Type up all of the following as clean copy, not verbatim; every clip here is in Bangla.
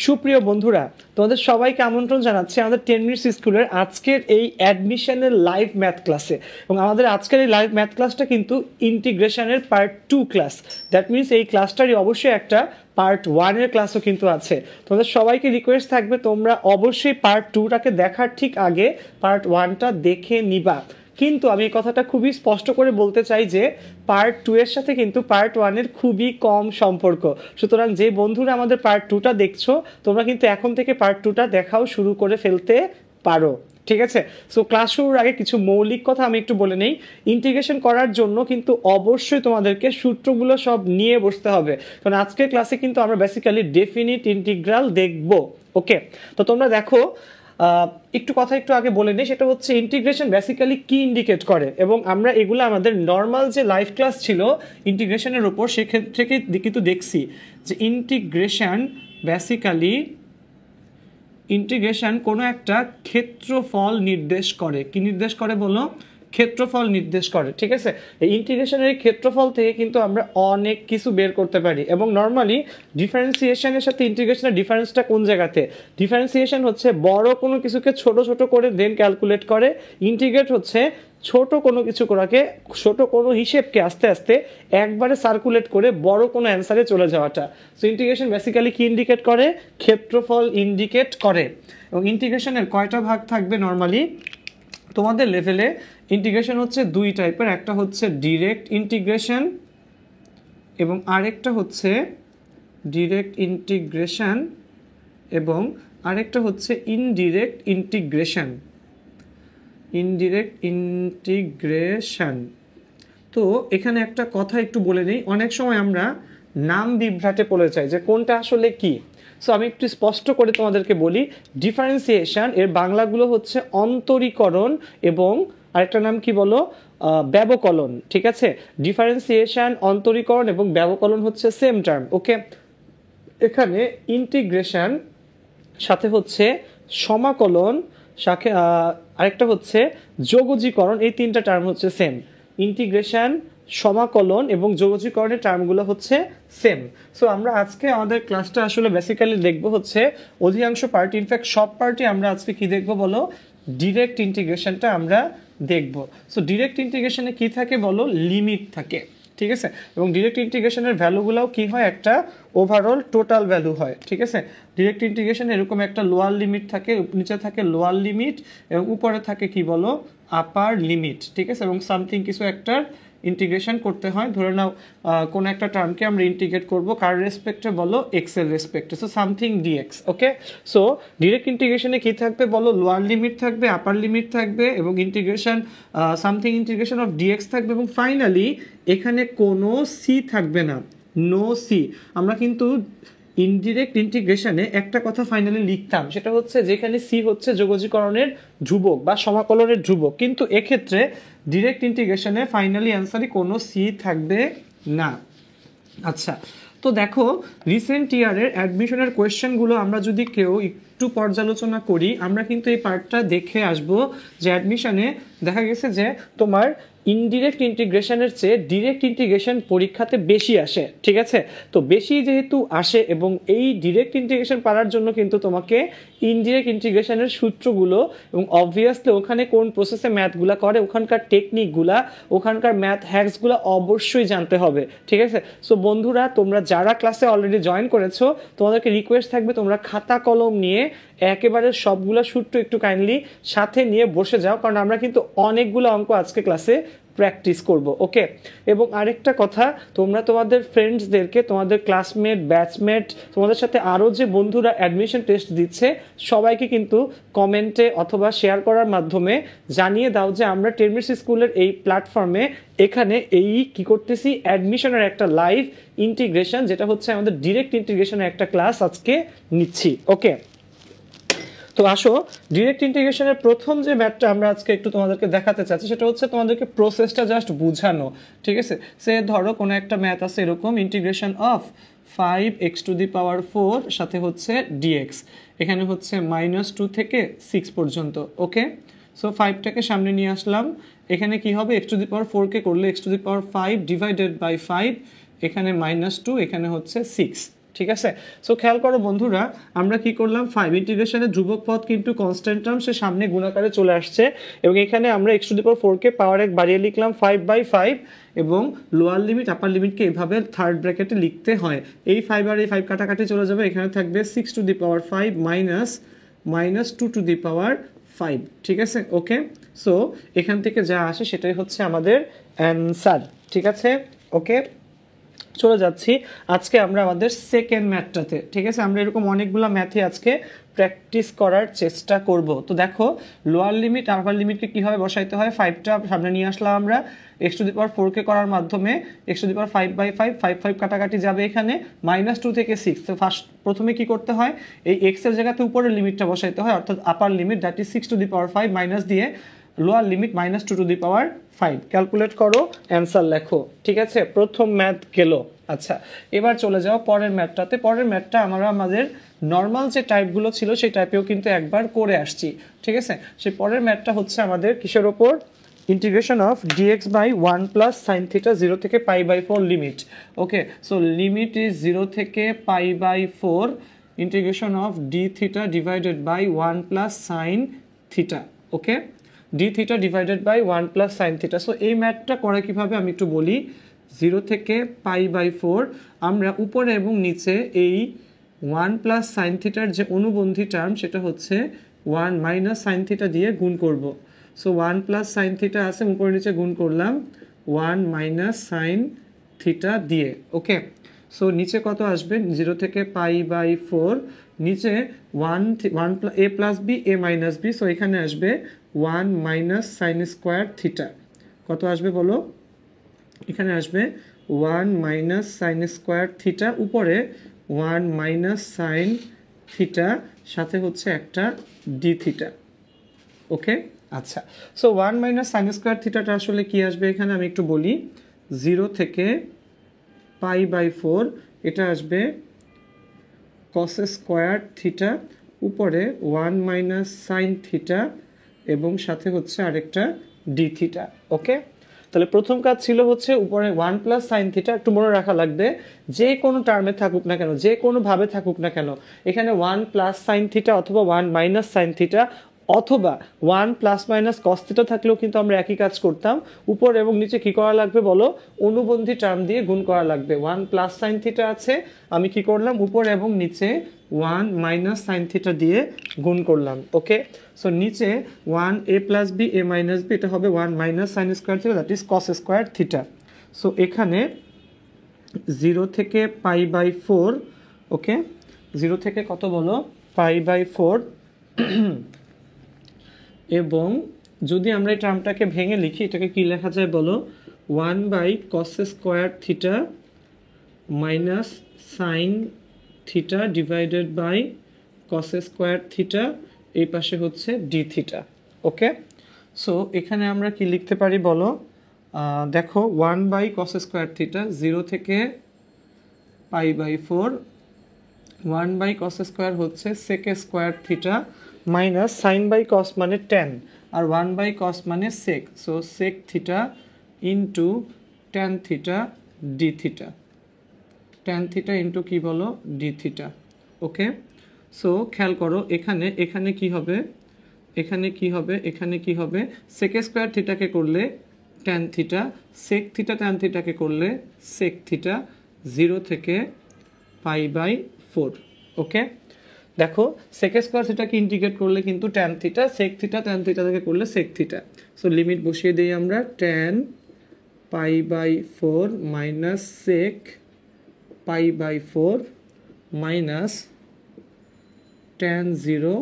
সুপ্রিয় বন্ধুরা, তোমাদের সবাইকে আমন্ত্রণ জানাচ্ছি আমাদের 10 মিনিটস স্কুলের আজকের এই অ্যাডমিশনের লাইভ ম্যাথ ক্লাসে। এবং আমাদের আজকের এই লাইভ ম্যাথ ক্লাসটা কিন্তু ইন্টিগ্রেশনের পার্ট 2 ক্লাস। দ্যাট মিনস এই ক্লাসটারই অবশ্যই একটা পার্ট 1 এর ক্লাসও কিন্তু আছে। তোমাদের সবাইকে রিকোয়েস্ট থাকবে তোমরা অবশ্যই পার্ট 2টাকে দেখার ঠিক আগে পার্ট 1টা দেখে নিবা। কিন্তু আমি এই কথাটা খুবই স্পষ্ট করে বলতে চাই যে পার্ট 2 এর সাথে কিন্তু পার্ট 1 এর খুবই কম সম্পর্ক। সুতরাং যে বন্ধুরা আমাদের পার্ট 2টা দেখছো তোমরা কিন্তু এখন থেকে পার্ট 2টা দেখাও শুরু করে ফেলতে পারো, ঠিক আছে? সো ক্লাস শুরুর আগে কিছু মৌলিক কথা আমি একটু বলে নেই। ইন্টিগ্রেশন করার জন্য কিন্তু অবশ্যই তোমাদেরকে সূত্রগুলো সব নিয়ে বসতে হবে, কারণ আজকের ক্লাসে কিন্তু আমরা বেসিক্যালি ডেফিনিট ইন্টিগ্রাল দেখব। ওকে, তো তোমরা দেখো একটু কথা একটু আগে বলে নিই, সেটা হচ্ছে ইন্টিগ্রেশন বেসিক্যালি কি ইন্ডিকেট করে, এবং আমরা এগুলো আমাদের নর্মাল যে লাইভ ক্লাস ছিল ইন্টিগ্রেশনের উপর সেক্ষেত্রে কিন্তু দেখছি যে ইন্টিগ্রেশন কোনো একটা ক্ষেত্রফল নির্দেশ করে। কি নির্দেশ করে বলো? ক্ষেত্রফল নির্দেশ করে, ঠিক আছে? এই ইন্টিগ্রেশনের ক্ষেত্রফল থেকে কিন্তু আমরা অনেক কিছু বের করতে পারি। এবং নর্মালি ডিফারেন্সিয়েশনের সাথে ইন্টিগ্রেশনের ডিফারেন্সটা কোন জায়গাতে? ডিফারেন্সিয়েশন হচ্ছে বড় কোনো কিছুকে ছোট ছোট করে দেন ক্যালকুলেট করে, ইন্টিগ্রেট হচ্ছে ছোট কোনো কিছু করাকে, ছোট কোনো হিসেবকে আস্তে আস্তে একবারে সার্কুলেট করে বড় কোনো অ্যান্সারে চলে যাওয়াটা। সো ইন্টিগ্রেশন বেসিক্যালি কি ইন্ডিকেট করে? ক্ষেত্রফল ইন্ডিকেট করে। এবং ইন্টিগ্রেশনের কয়টা ভাগ থাকবে নর্মালি তোমাদের লেভেলে? ইন্টিগ্রেশন হচ্ছে দুই টাইপের, একটা হচ্ছে ডিরেক্ট ইন্টিগ্রেশন এবং আরেকটা হচ্ছে ডিরেক্ট ইন্টিগ্রেশন এবং আরেকটা হচ্ছে ইনডিরেক্ট ইন্টিগ্রেশন। Indirect integration. তো এখানে একটা কথা একটু বলে নিই, অনেক সময় আমরা নাম বিভ্রাটে পড়ে যাই যে কোনটা আসলে কি। সো আমি একটু স্পষ্ট করে তোমাদেরকে বলি, ডিফারেন্সিয়েশন এর বাংলাগুলো হচ্ছে অন্তরীকরণ এবং আরেকটা নাম কি বলো? ব্যবকলন, ঠিক আছে? ডিফারেন্সিয়েশন, অন্তরীকরণ এবং ব্যবকলন হচ্ছে সেম টার্ম। ওকে, এখানে ইন্টিগ্রেশন সাথে হচ্ছে সমাকলন, সাথে আরেকটা হচ্ছে যোগজীকরণ, এই তিনটা টার্ম হচ্ছে সেম। ইন্টিগ্রেশন, সমাকলন এবং যোগজীকরণের টার্মগুলো হচ্ছে সেম। সো আমরা আজকে আমাদের ক্লাসটা আসলে বেসিক্যালি দেখবো হচ্ছে অধিকাংশ পার্ট, ইনফ্যাক্ট সব পার্টি আমরা আজকে কি দেখবো বলো? ডিরেক্ট ইন্টিগ্রেশনটা আমরা দেখব। সো ডিরেক্ট ইন্টিগ্রেশনে কি থাকে বলো? লিমিট থাকে, ঠিক আছে? এবং ডিরেক্ট ইন্টিগ্রেশনের ভ্যালুগুলোও কি হয়? একটা ওভারঅল টোটাল ভ্যালু হয়, ঠিক আছে? ডিরেক্ট ইন্টিগ্রেশন এরকম একটা লোয়ার লিমিট থাকে, নিচে থাকে লোয়ার লিমিট এবং উপরে থাকে কি বলো? আপার লিমিট, ঠিক আছে? এবং সামথিং কিছু একটা ইন্টিগ্রেশন করতে হয়। ধরে নাও কোন একটা টার্মকে আমরা ইন্টিগ্রেট করব কার রেসপেক্টে বলো? এক্স এর রেসপেক্টে। So something dx. Okay, so direct ইন্টিগ্রেশনে কি থাকবে বলো? লোয়ার লিমিট থাকবে, আপার লিমিট থাকবে এবং integration something integration of d x থাকবে এবং ফাইনালি এখানে কোনো সি থাকবে না, নো সি। আমরা কিন্তু ইনডিরেক্ট ইন্টিগ্রেশনে একটা কথা ফাইনালি লিখতাম, সেটা হচ্ছে যেখানে সি হচ্ছে যোগজীকরণের ধ্রুবক বা সমাকলনের ধ্রুবক, কিন্তু এক্ষেত্রে ডিরেক্ট ইন্টিগ্রেশনে ফাইনালি অ্যান্সারে কোনো সি থাকবে না। আচ্ছা, তো দেখো রিসেন্ট ইয়ারের অ্যাডমিশনের কোয়েশ্চেনগুলো আমরা যদি কেউ একটু পর্যালোচনা করি, আমরা কিন্তু এই পার্টটা দেখে আসবো যে অ্যাডমিশনে দেখা গেছে যে তোমার ইনডিরেক্ট ইন্টিগ্রেশনের চেয়ে ডিরেক্ট ইন্টিগ্রেশন পরীক্ষাতে বেশি আসে, ঠিক আছে? তো বেশি যেহেতু আসে এবং এই ডিরেক্ট ইন্টিগ্রেশন পারার জন্য কিন্তু তোমাকে ইনডিরেক্ট ইন্টিগ্রেশনের সূত্রগুলো এবং অবভিয়াসলি ওখানে কোন প্রসেসে ম্যাথগুলো করে, ওখানকার টেকনিকগুলা, ওখানকার ম্যাথ হ্যাকসগুলো অবশ্যই জানতে হবে, ঠিক আছে? সো বন্ধুরা, তোমরা যারা ক্লাসে অলরেডি জয়েন করেছো তোমাদেরকে রিকোয়েস্ট থাকবে তোমরা খাতা কলম নিয়ে একেবারে সবগুলা সূত্র একটু কাইন্ডলি সাথে নিয়ে বসে যাও, কারণ আমরা কিন্তু অনেকগুলো অঙ্ক আজকে ক্লাসে প্র্যাকটিস করব। ওকে, এবং আরেকটা কথা, তোমরা তোমাদের ফ্রেন্ডসদেরকে, তোমাদের ক্লাসমেট, ব্যাচমেট, তোমাদের সাথে আরও যে বন্ধুরা অ্যাডমিশন টেস্ট দিচ্ছে সবাইকে কিন্তু কমেন্টে অথবা শেয়ার করার মাধ্যমে জানিয়ে দাও যে আমরা 10 মিনিটস স্কুলের এই প্ল্যাটফর্মে এখানে এই কি করতেছি? অ্যাডমিশনের একটা লাইভ ইন্টিগ্রেশন, যেটা হচ্ছে আমাদের ডিরেক্ট ইন্টিগ্রেশনের একটা ক্লাস আজকে নিচ্ছি। ওকে, তো আসো ডিরেক্ট ইন্টিগ্রেশনের প্রথম যে ম্যাথটা আমরা আজকে একটু তোমাদেরকে দেখাতে চাচ্ছি সেটা হচ্ছে তোমাদেরকে প্রসেসটা জাস্ট বুঝানো, ঠিক আছে? সে ধরো কোনো একটা ম্যাথ আছে এরকম, ইন্টিগ্রেশন অফ 5x⁴ সাথে হচ্ছে ডিএক্স, এখানে হচ্ছে -2 থেকে 6 পর্যন্ত। ওকে, সো 5টাকে সামনে নিয়ে আসলাম, এখানে কি হবে? x⁴ কে করলে x⁵ ডিভাইডেড বাই 5, এখানে -2, এখানে হচ্ছে 6, ঠিক আছে। সো খেয়াল করো বন্ধুরা, আমরা কি করলাম, 5 ইন্টিগ্রেশনের ধ্রুবক পদ কিন্তু কনস্ট্যান্ট টার্ম, সে সামনে গুণাকারে চলে আসছে, এবং এখানে আমরা x⁴ কে পাওয়ার 1 বাড়িয়ে লিখলাম 5/5, এবং লোয়ার লিমিট আপার লিমিটকে এভাবে থার্ড ব্র্যাকেটে লিখতে হয়। এই 5 আর এই 5 কাটাকাটি চলে যাবে, এখানে থাকবে 6⁵ মাইনাস 2⁵, ঠিক আছে। ওকে, সো এখান থেকে যা আসে সেটাই হচ্ছে আমাদের অ্যান্সার, ঠিক আছে। ওকে, চলে যাচ্ছি আজকে আমরা আমাদের সেকেন্ড ম্যাথটাতে, ঠিক আছে। আমরা এরকম অনেকগুলো ম্যাথে আজকে প্র্যাকটিস করার চেষ্টা করব। তো দেখো, লোয়ার লিমিট আপার লিমিটকে কীভাবে বসাইতে হয়, 5টা সামনে নিয়ে আসলাম আমরা, x⁴ কে করার মাধ্যমে x⁵5/5, 5 কাটাকাটি যাবে, এখানে -2 থেকে 6। তো প্রথমে কি করতে হয়, এই x এর জায়গাতে উপরের লিমিটটা বসাইতে হয়, অর্থাৎ আপার লিমিট দ্যাট ইজ 6⁵ মাইনাস দিয়ে লোয়ার লিমিট -2⁵। ক্যালকুলেট করো, অ্যান্সার লেখো, ঠিক আছে। প্রথম ম্যাথ গেল। আচ্ছা, এবার চলে যাও পরের ম্যাথটাতে। পরের ম্যাথটা আমরা আমাদের নর্মাল যে টাইপগুলো ছিল সেই টাইপেও কিন্তু একবার করে আসছি, ঠিক আছে। সেই পরের ম্যাথটা হচ্ছে আমাদের কিসের ওপর, ইন্টিগ্রেশন অফ dx/1 + sin θ 0 থেকে π/4 limit. Okay, so limit is 0 থেকে π/4 integration of dθ divided by 1 + sin θ। Okay, dθ divided by 1 + sin θ। So এই ম্যাথটা করে কিভাবে আমি একটু বলি। 0 থেকে π/4 আমরা উপরে এবং নিচে এই 1 + sin θ যে অনুবন্ধী টার্ম সেটা হচ্ছে 1 - sin θ দিয়ে গুণ করব। সো 1 + sin θ আছে, উপরে নিচে গুণ করলাম 1 - sin θ দিয়ে। ওকে, সো নিচে কত আসবে, 0 থেকে π/4 নিচে 1 a + b a - b, so এখানে আসবে 1 - sin² θ। কত আসবে বলো, এখানে আসবে 1 - sin² θ, উপরে 1 - sin θ, সাথে হচ্ছে একটা dθ। ওকে, আচ্ছা, সো 1 - sin² θটা আসলে কি আসবে, এখানে আমি একটু বলি। 0 থেকে π/4 এটা আসবে cos² θ, উপরে 1 - sin θ, এবং সাথে হচ্ছে আরেকটা dθ। ওকে, তাহলে প্রথম কাজ ছিল হচ্ছে উপরে 1 + sin θ, একটু মনে রাখা লাগবে, যে কোনো টার্মে থাকুক না কেন, যে কোনোভাবে থাকুক না কেন, এখানে 1 + sin θ অথবা 1 - sin θ অথবা 1 ± cos θ থাকলেও কিন্তু আমরা একই কাজ করতাম। উপর এবং নিচে কি করা লাগবে বলো, অনুবন্ধী টার্ম দিয়ে গুণ করা লাগবে। 1 + sin θ আছে, আমি কি করলাম, উপর এবং নিচে 1 - sin θ দিয়ে গুণ করলাম। ওকে, সো নিচে 1 a + b a - b, এটা হবে 1 - sin² θ that is cos² θ। So এখানে 0 থেকে π/4, ওকে, 0 থেকে কত বলো, π/4, এবং যদি আমরা এই টার্মটাকে ভেঙে লিখি, এটাকে কি লেখা যায় বলো, 1/cos² θ minus sin θ divided by cos² θ, এই পাশে হচ্ছে dθ। ওকে, সো এখানে আমরা কি লিখতে পারি বলো, দেখো 1/cos² θ, 0 থেকে π/4, 1/cos² হচ্ছে sec² θ মাইনাস sin/cos মানে tan, আর 1/cos মানে sec, so sec θ into tan θ dθ, tan θ into কি বলো, dθ। ওকে, সো খেয়াল করো, এখানে কি হবে, এখানে কি হবে, এখানে কি হবে, sec² θ-কে করলে tan θ, sec θ tan θ-কে করলে sec θ, 0 থেকে π/4। ওকে, দেখো sec² θ-কে ইন্টিগ্রেট করলে কিন্তু tan θ, sec θ tan θ থেকে করলে sec θ। সো লিমিট বসিয়ে দিই আমরা, tan π/4 minus sec π/4 minus tan 0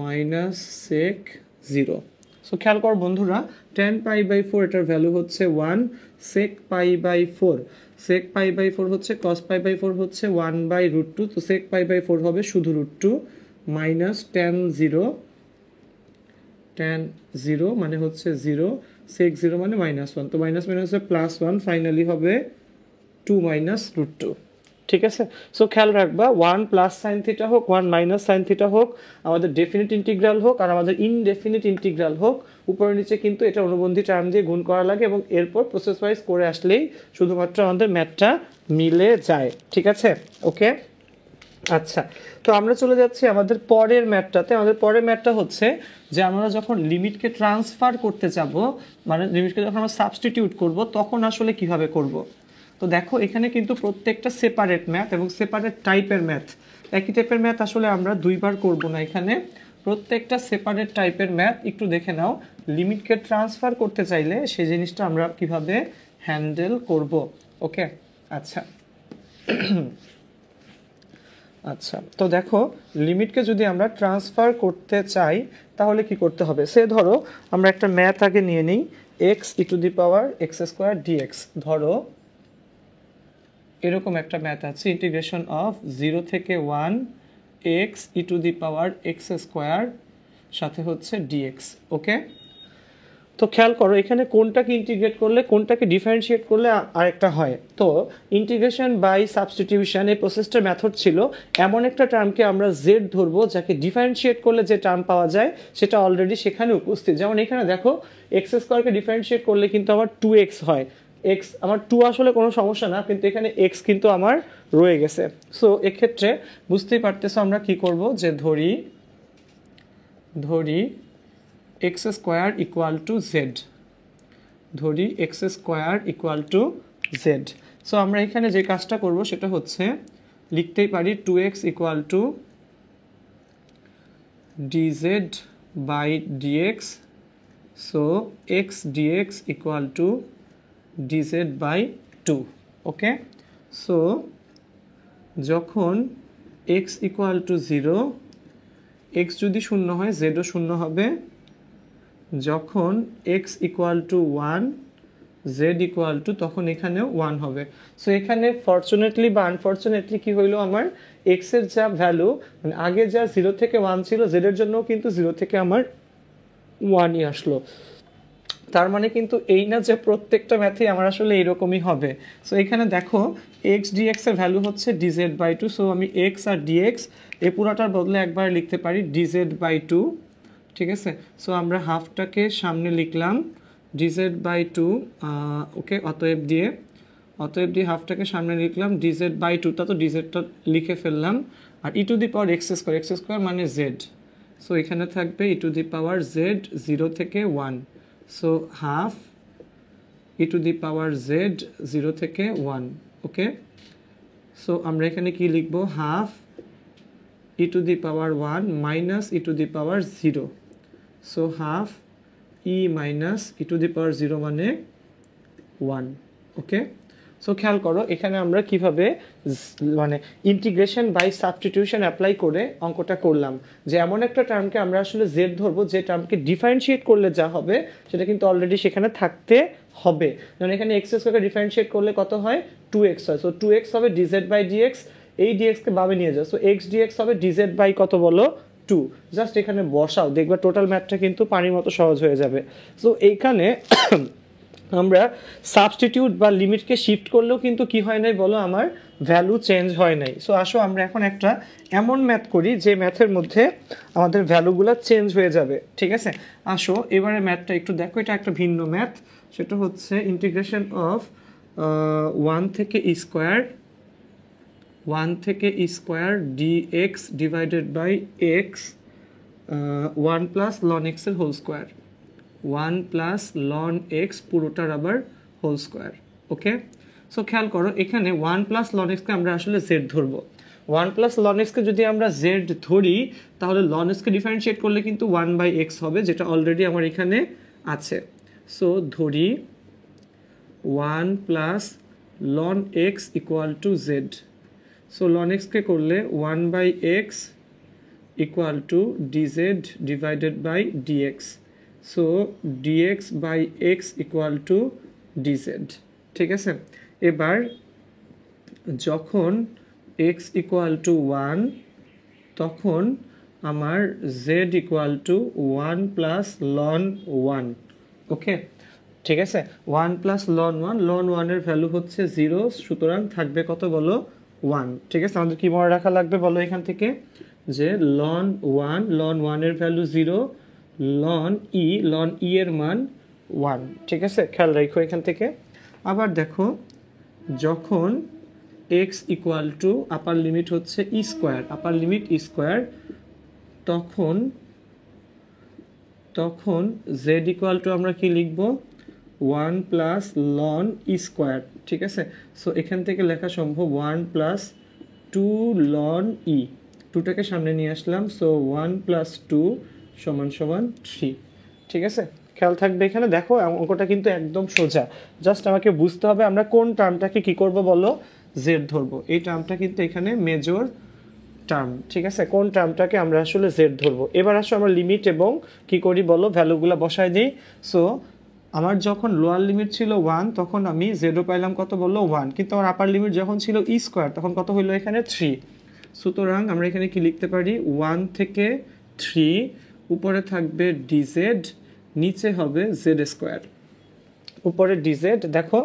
minus sec 0। So খেয়াল কর বন্ধুরা, tan π/4 এটার ভ্যালু হচ্ছে 1, sec π/4, sec π/4 হচ্ছে cos π/4 হচ্ছে 1/√2, তো sec π/4 হবে শুধু √2 মাইনাস tan 0 মানে হচ্ছে 0, sec 0 মানে -1, তো মাইনাস মাইনাসে +1, ফাইনালি হবে 2 - √2। ঠিক আছে, সো খেয়াল রাখবা, 1 + sin θ হোক, 1 - sin θ হোক, আমাদের ডেফিনিট ইন্টিগ্রাল হোক আর আমাদের ইনডেফিনিট ইন্টিগ্রাল হোক, উপরে নিচে কিন্তু এটা অনুবন্ধী টার্ম দিয়ে গুণ করা লাগে, এবং এরপর প্রসেস ওয়াইজ করে আসলেই শুধুমাত্র আমাদের ম্যাথটা মিলে যায়, ঠিক আছে? ওকে, আচ্ছা। তো আমরা চলে যাচ্ছি আমাদের পরের ম্যাথটাতে। আমাদের পরের ম্যাথটা হচ্ছে যে আমরা যখন লিমিটকে ট্রান্সফার করতে যাব, মানে লিমিটকে যখন আমরা সাবস্টিটিউট করব, তখন আসলে কিভাবে করব। তো দেখো এখানে কিন্তু প্রত্যেকটা সেপারেট ম্যাথ এবং সেপারেট টাইপের ম্যাথ। একই টাইপের ম্যাথ আসলে আমরা দুইবার করব না, এখানে প্রত্যেকটা সেপারেট টাইপের ম্যাথ একটু দেখে নাও। লিমিটকে ট্রান্সফার করতে চাইলে সেই জিনিসটা আমরা কিভাবে হ্যান্ডেল করব। ওকে, আচ্ছা। আচ্ছা, তো দেখো লিমিটকে যদি আমরা ট্রান্সফার করতে চাই তাহলে কি করতে হবে। সে ধরো আমরা একটা ম্যাথ আগে নিয়ে নিই, x e to the power x square d x. ধরো এরকম একটা ম্যাথ আছে, ইন্টিগ্রেশন অফ 0 থেকে 1 x e to the power x square সাথে হচ্ছে ডিএক্স। ওকে, তো খেয়াল করো এখানে কোনটাকে ইন্টিগ্রেট করলে কোনটাকে ডিফারেন্সিয়েট করলে আরেকটা হয়। তো ইন্টিগ্রেশন বাই সাবস্টিটিউশন এই প্রসেসটার মেথড ছিল এমন একটা টার্মকে আমরা জেড ধরবো যাকে ডিফারেন্সিয়েট করলে যে টার্ম পাওয়া যায় সেটা অলরেডি সেখানে উপস্থিত। যেমন এখানে দেখো এক্স স্কোয়ারকে ডিফারেন্সিয়েট করলে কিন্তু আমার 2x হয়। এক্স আমার 2 আসলে কোনো সমস্যা না, কিন্তু এখানে এক্স কিন্তু আমার রয়ে গেছে। সো এক্ষেত্রে বুঝতেই পারতেছো আমরা কি করব, যে ধরি x square equal to z, ধরি x square equal to z. So আমরা এখানে যে কাজটা করব সেটা হচ্ছে লিখতেই পারি 2x equal to dz by dx। So x d x equal to dz by 2। Okay, so যখন x ইকুয়াল টু 0, x যদি শূন্য হয় জেডও শূন্য হবে। যখন x equal to 1, Z equal two, তখন এখানেও 1 হবে। সো এখানে ফরচুনেটলি বা আনফরচুনেটলি কি হইলো, আমার x এর যা ভ্যালু মানে আগে যা 0 থেকে 1 ছিল, জেডের জন্য কিন্তু 0 থেকে আমার 1ই আসলো। তার মানে কিন্তু এই না যে প্রত্যেকটা ম্যাথই আমার আসলে এইরকমই হবে। সো এখানে দেখো এক্স ডিএক্স এর ভ্যালু হচ্ছে ডিজেড বাই 2। সো আমি এক্স আর ডিএক্স এই পুরাটার বদলে একবার লিখতে পারি ডিজেড বাই 2, ঠিক আছে? সো আমরা হাফটাকে সামনে লিখলাম ডিজেড বাই 2। ওকে, অতএব দিয়ে হাফটাকে সামনে লিখলাম ডিজেড বাই 2, তা তো ডিজেডটা লিখে ফেললাম। আর ই to the power x square মানে জেড। সো এখানে থাকবে ই টু দি পাওয়ার জেড 0 থেকে 1। So half e to the power z 0 থেকে 1। ওকে, সো আমরা এখানে কি লিখবো, half e to the power 1 minus e to the power 0। So half e minus e to the power 0 মানে 1। ওকে, সো খেয়াল করো এখানে আমরা কিভাবে মানে ইন্টিগ্রেশন বাই সাবস্টিটিউশন অ্যাপ্লাই করে অঙ্কটা করলাম, যে এমন একটা টার্মকে আমরা আসলে জেড ধরবো যে টার্মকে ডিফারেন্সিয়েট করলে যা হবে সেটা কিন্তু অলরেডি সেখানে থাকতে হবে। যেমন এখানে এক্স স্কোয়ারকে ডিফারেন্সিয়েট করলে কত হয়, 2x হয়। সো 2x হবে ডিজেড বাই ডিএক্স, এই ডিএক্সকে বামে নিয়ে যাও। সো এক্স ডিএক্স হবে ডিজেড বাই কত বলো, 2। জাস্ট এখানে বসাও, দেখবা টোটাল ম্যাথটা কিন্তু পানির মতো সহজ হয়ে যাবে। সো এইখানে আমরা সাবস্টিটিউট বা লিমিটকে শিফট করলেও কিন্তু কি হয় নাই বলো, আমার ভ্যালু চেঞ্জ হয় নাই। সো আসো আমরা এখন একটা এমন ম্যাথ করি যে ম্যাথের মধ্যে আমাদের ভ্যালুগুলো চেঞ্জ হয়ে যাবে, ঠিক আছে? আসো এবারে ম্যাথটা একটু দেখো, এটা একটা ভিন্ন ম্যাথ। সেটা হচ্ছে ইন্টিগ্রেশন অফ 1 থেকে e square dx divided by x 1 plus ln x এর whole square, 1 plus ln x পুরোটার আবার হোল স্কোয়ার। ওকে, সো খেয়াল করো এখানে 1 প্লাস লন এক্সকে আমরা আসলে জেড ধরবো। 1 প্লাস লন এক্সকে যদি আমরা জেড ধরি তাহলে লন এক্সকে ডিফারেন্সিয়েট করলে কিন্তু 1 বাই এক্স হবে, যেটা অলরেডি আমার এখানে আছে। সো ধরি 1 plus ln x equal to z. So ln এক্সকে করলে 1 by x equal to dz divided by dx. So dx by x equal to dz, ঠিক আছে? এবার যখন x ইকুয়াল টু 1 তখন আমার z equal to 1 plus loan 1। ওকে, ঠিক আছে? 1 প্লাস লন 1, লন 1 এর ভ্যালু হচ্ছে 0, সুতরাং থাকবে কত বলো, 1। ঠিক আছে, আমাদের কি মনে রাখা লাগবে বলো এখান থেকে, যে লন 1 এর ভ্যালু 0, লন ই এর মান 1। ঠিক আছে, খেয়াল রাখো এখান থেকে। আবার দেখো যখন এক্স ইকুয়াল টু আপার লিমিট হচ্ছে ই স্কোয়ার, আপার লিমিট ই স্কোয়ার, তখন তখন জেড ইকুয়াল টু আমরা কি লিখব 1 প্লাস লন ই স্কোয়ার, ঠিক আছে। সো এখান থেকে লেখা সম্ভব 1 প্লাস 2 লন ই, 2টাকে সামনে নিয়ে আসলাম, সো 1 প্লাস 2 সমান সমান 3, ঠিক আছে। খেয়াল থাকবে এখানে, দেখো অঙ্কটা কিন্তু একদম সোজা, জাস্ট আমাকে বুঝতে হবে আমরা কোন টার্মটাকে কি করব বলো, জেড ধরবো। এই টার্মটা কিন্তু এখানে মেজর টার্ম, ঠিক আছে, কোন টার্মটাকে আমরা আসলে জেড ধরবো। এবার আসো আমরা লিমিট এবং কি করি বলো, ভ্যালুগুলো বসাই দিই। সো আমার যখন লোয়ার লিমিট ছিল 1 তখন আমি জেডও পাইলাম কত বললো 1, কিন্তু আমার আপার লিমিট যখন ছিল ই স্কোয়ার তখন কত হইলো এখানে 3। সুতরাং আমরা এখানে কি লিখতে পারি 1 থেকে 3, উপরে থাকবে ডিজেড, নিচে হবে জেড স্কোয়ার। উপরে ডিজেড দেখো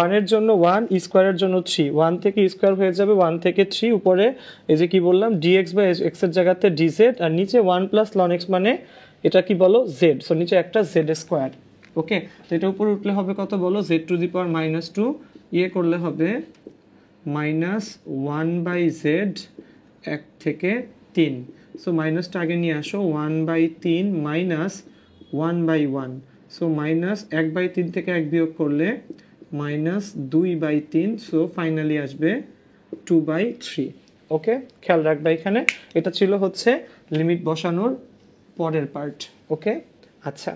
1 এর জন্য 1, ই স্কোয়ারের জন্য 3, 1 থেকে ই স্কোয়ার হয়ে যাবে 1 থেকে 3, উপরে এই যে কি বললাম ডিএক্স বা এক্স এর জায়গাতে ডিজেড, আর নিচে 1 প্লাস লন এক্স মানে এটা কি বলো জেড, সো নিচে একটা জেড স্কোয়ার। ওকে, তো এটা উপরে উঠলে হবে কত বলো জেড টু দি পাওয়ার -2, ইয়ে করলে হবে -1/z 1 থেকে 3। সো মাইনাসটা আগে নিয়ে আসো, 1/3 মাইনাস 1/1, সো -1/3 থেকে 1 বিয়োগ করলে -2/3, সো ফাইনালি আসবে 2/3। ওকে, খেয়াল রাখবে এখানে, এটা ছিল হচ্ছে লিমিট বসানোর পরের পার্ট। ওকে, আচ্ছা,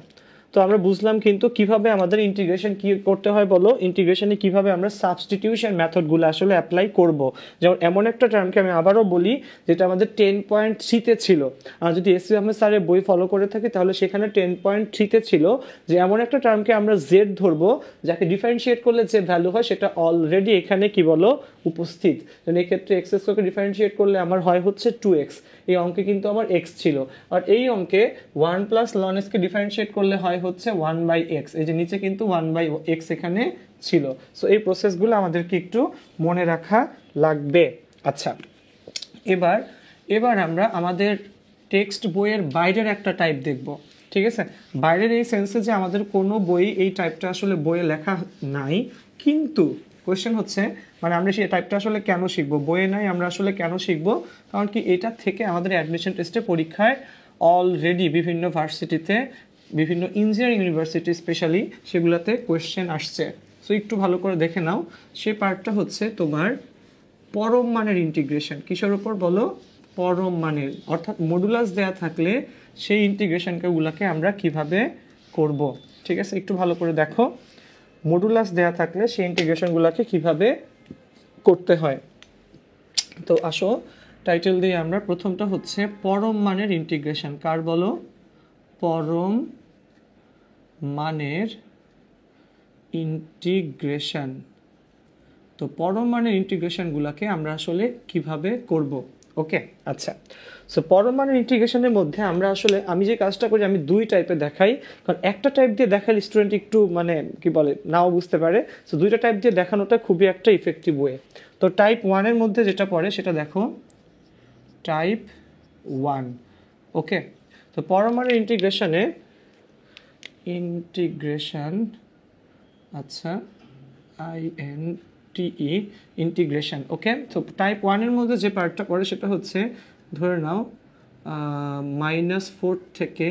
তো আমরা বুঝলাম কিন্তু কিভাবে আমাদের ইন্টিগ্রেশন কি করতে হয় বলো, ইন্টিগ্রেশনে কিভাবে আমরা সাবস্টিটিউশন মেথডগুলো আসলে অ্যাপ্লাই করব। যেমন এমন একটা টার্মকে আমি আবারও বলি যেটা আমাদের 10.3-তে ছিল, আর যদি এস সি আহমেদ স্যারের বই ফলো করে থাকি তাহলে সেখানে 10.3-তে ছিল যে এমন একটা টার্মকে আমরা জেড ধরবো যাকে ডিফারেন্সিয়েট করলে যে ভ্যালু হয় সেটা অলরেডি এখানে কি বলো উপস্থিত। যেমন এই ক্ষেত্রে এক্স স্কোয়ারকে ডিফারেন্সিয়েট করলে আমার হয় হচ্ছে 2x, এই অঙ্কে কিন্তু আমার এক্স ছিল, আর এই অঙ্কে 1 প্লাস লন এক্সকে ডিফারেন্সিয়েট করলে হয় হচ্ছে 1/x, এই যে নিচে কিন্তু 1/x এখানে ছিল। সো এই প্রসেসগুলো আমাদেরকে একটু মনে রাখা লাগবে। আচ্ছা, এবার আমরা আমাদের টেক্সট বইয়ের বাইরের একটা টাইপ দেখব, ঠিক আছে। বাইরের এই সেন্সে যে আমাদের কোনো বই এই টাইপটা আসলে বইয়ে লেখা নাই, কিন্তু কোয়েশ্চেন হচ্ছে মানে আমরা সেই টাইপটা আসলে কেন শিখবো, বইয়ে নাই আমরা আসলে কেন শিখবো, কারণ কি এটা থেকে আমাদের অ্যাডমিশন টেস্টে পরীক্ষায় অলরেডি বিভিন্ন ভার্সিটিতে, বিভিন্ন ইঞ্জিনিয়ারিং ইউনিভার্সিটি স্পেশালি সেগুলোতে কোয়েশ্চেন আসছে। সো একটু ভালো করে দেখে নাও, সেই পার্টটা হচ্ছে তোমার পরম মানের ইন্টিগ্রেশন। কিসের উপর বলো, পরম মানের, অর্থাৎ মডুলাস দেয়া থাকলে সেই ইন্টিগ্রেশনগুলোকে আমরা কিভাবে করব, ঠিক আছে। একটু ভালো করে দেখো, মডুলাস দেয়া থাকলে সেই ইন্টিগ্রেশনগুলোকে কিভাবে করতে হয়। তো আসো টাইটেল দিয়ে আমরা, প্রথমটা হচ্ছে পরম মানের ইন্টিগ্রেশন। কার বলো, পরম মানের ইন্টিগ্রেশন। তো পরম মানের ইন্টিগ্রেশনগুলোকে আমরা আসলে কিভাবে করব। ওকে, আচ্ছা, সো পরম মানের ইন্টিগ্রেশনের মধ্যে আমরা আসলে, আমি যে কাজটা করি আমি দুই টাইপে দেখাই, কারণ একটা টাইপ দিয়ে দেখালে স্টুডেন্ট একটু মানে কি বলে নাও বুঝতে পারে। সো দুইটা টাইপ দিয়ে দেখানোটা খুবই একটা ইফেক্টিভ ওয়ে। তো টাইপ 1-এর মধ্যে যেটা পড়ে সেটা দেখো, টাইপ 1। ওকে, তো পরম মানের ইন্টিগ্রেশন, আচ্ছা INTE ইন্টিগ্রেশন। ওকে, তো টাইপ 1-এর মধ্যে যে পার্টটা পড়ে সেটা হচ্ছে ধরে নাও -4 থেকে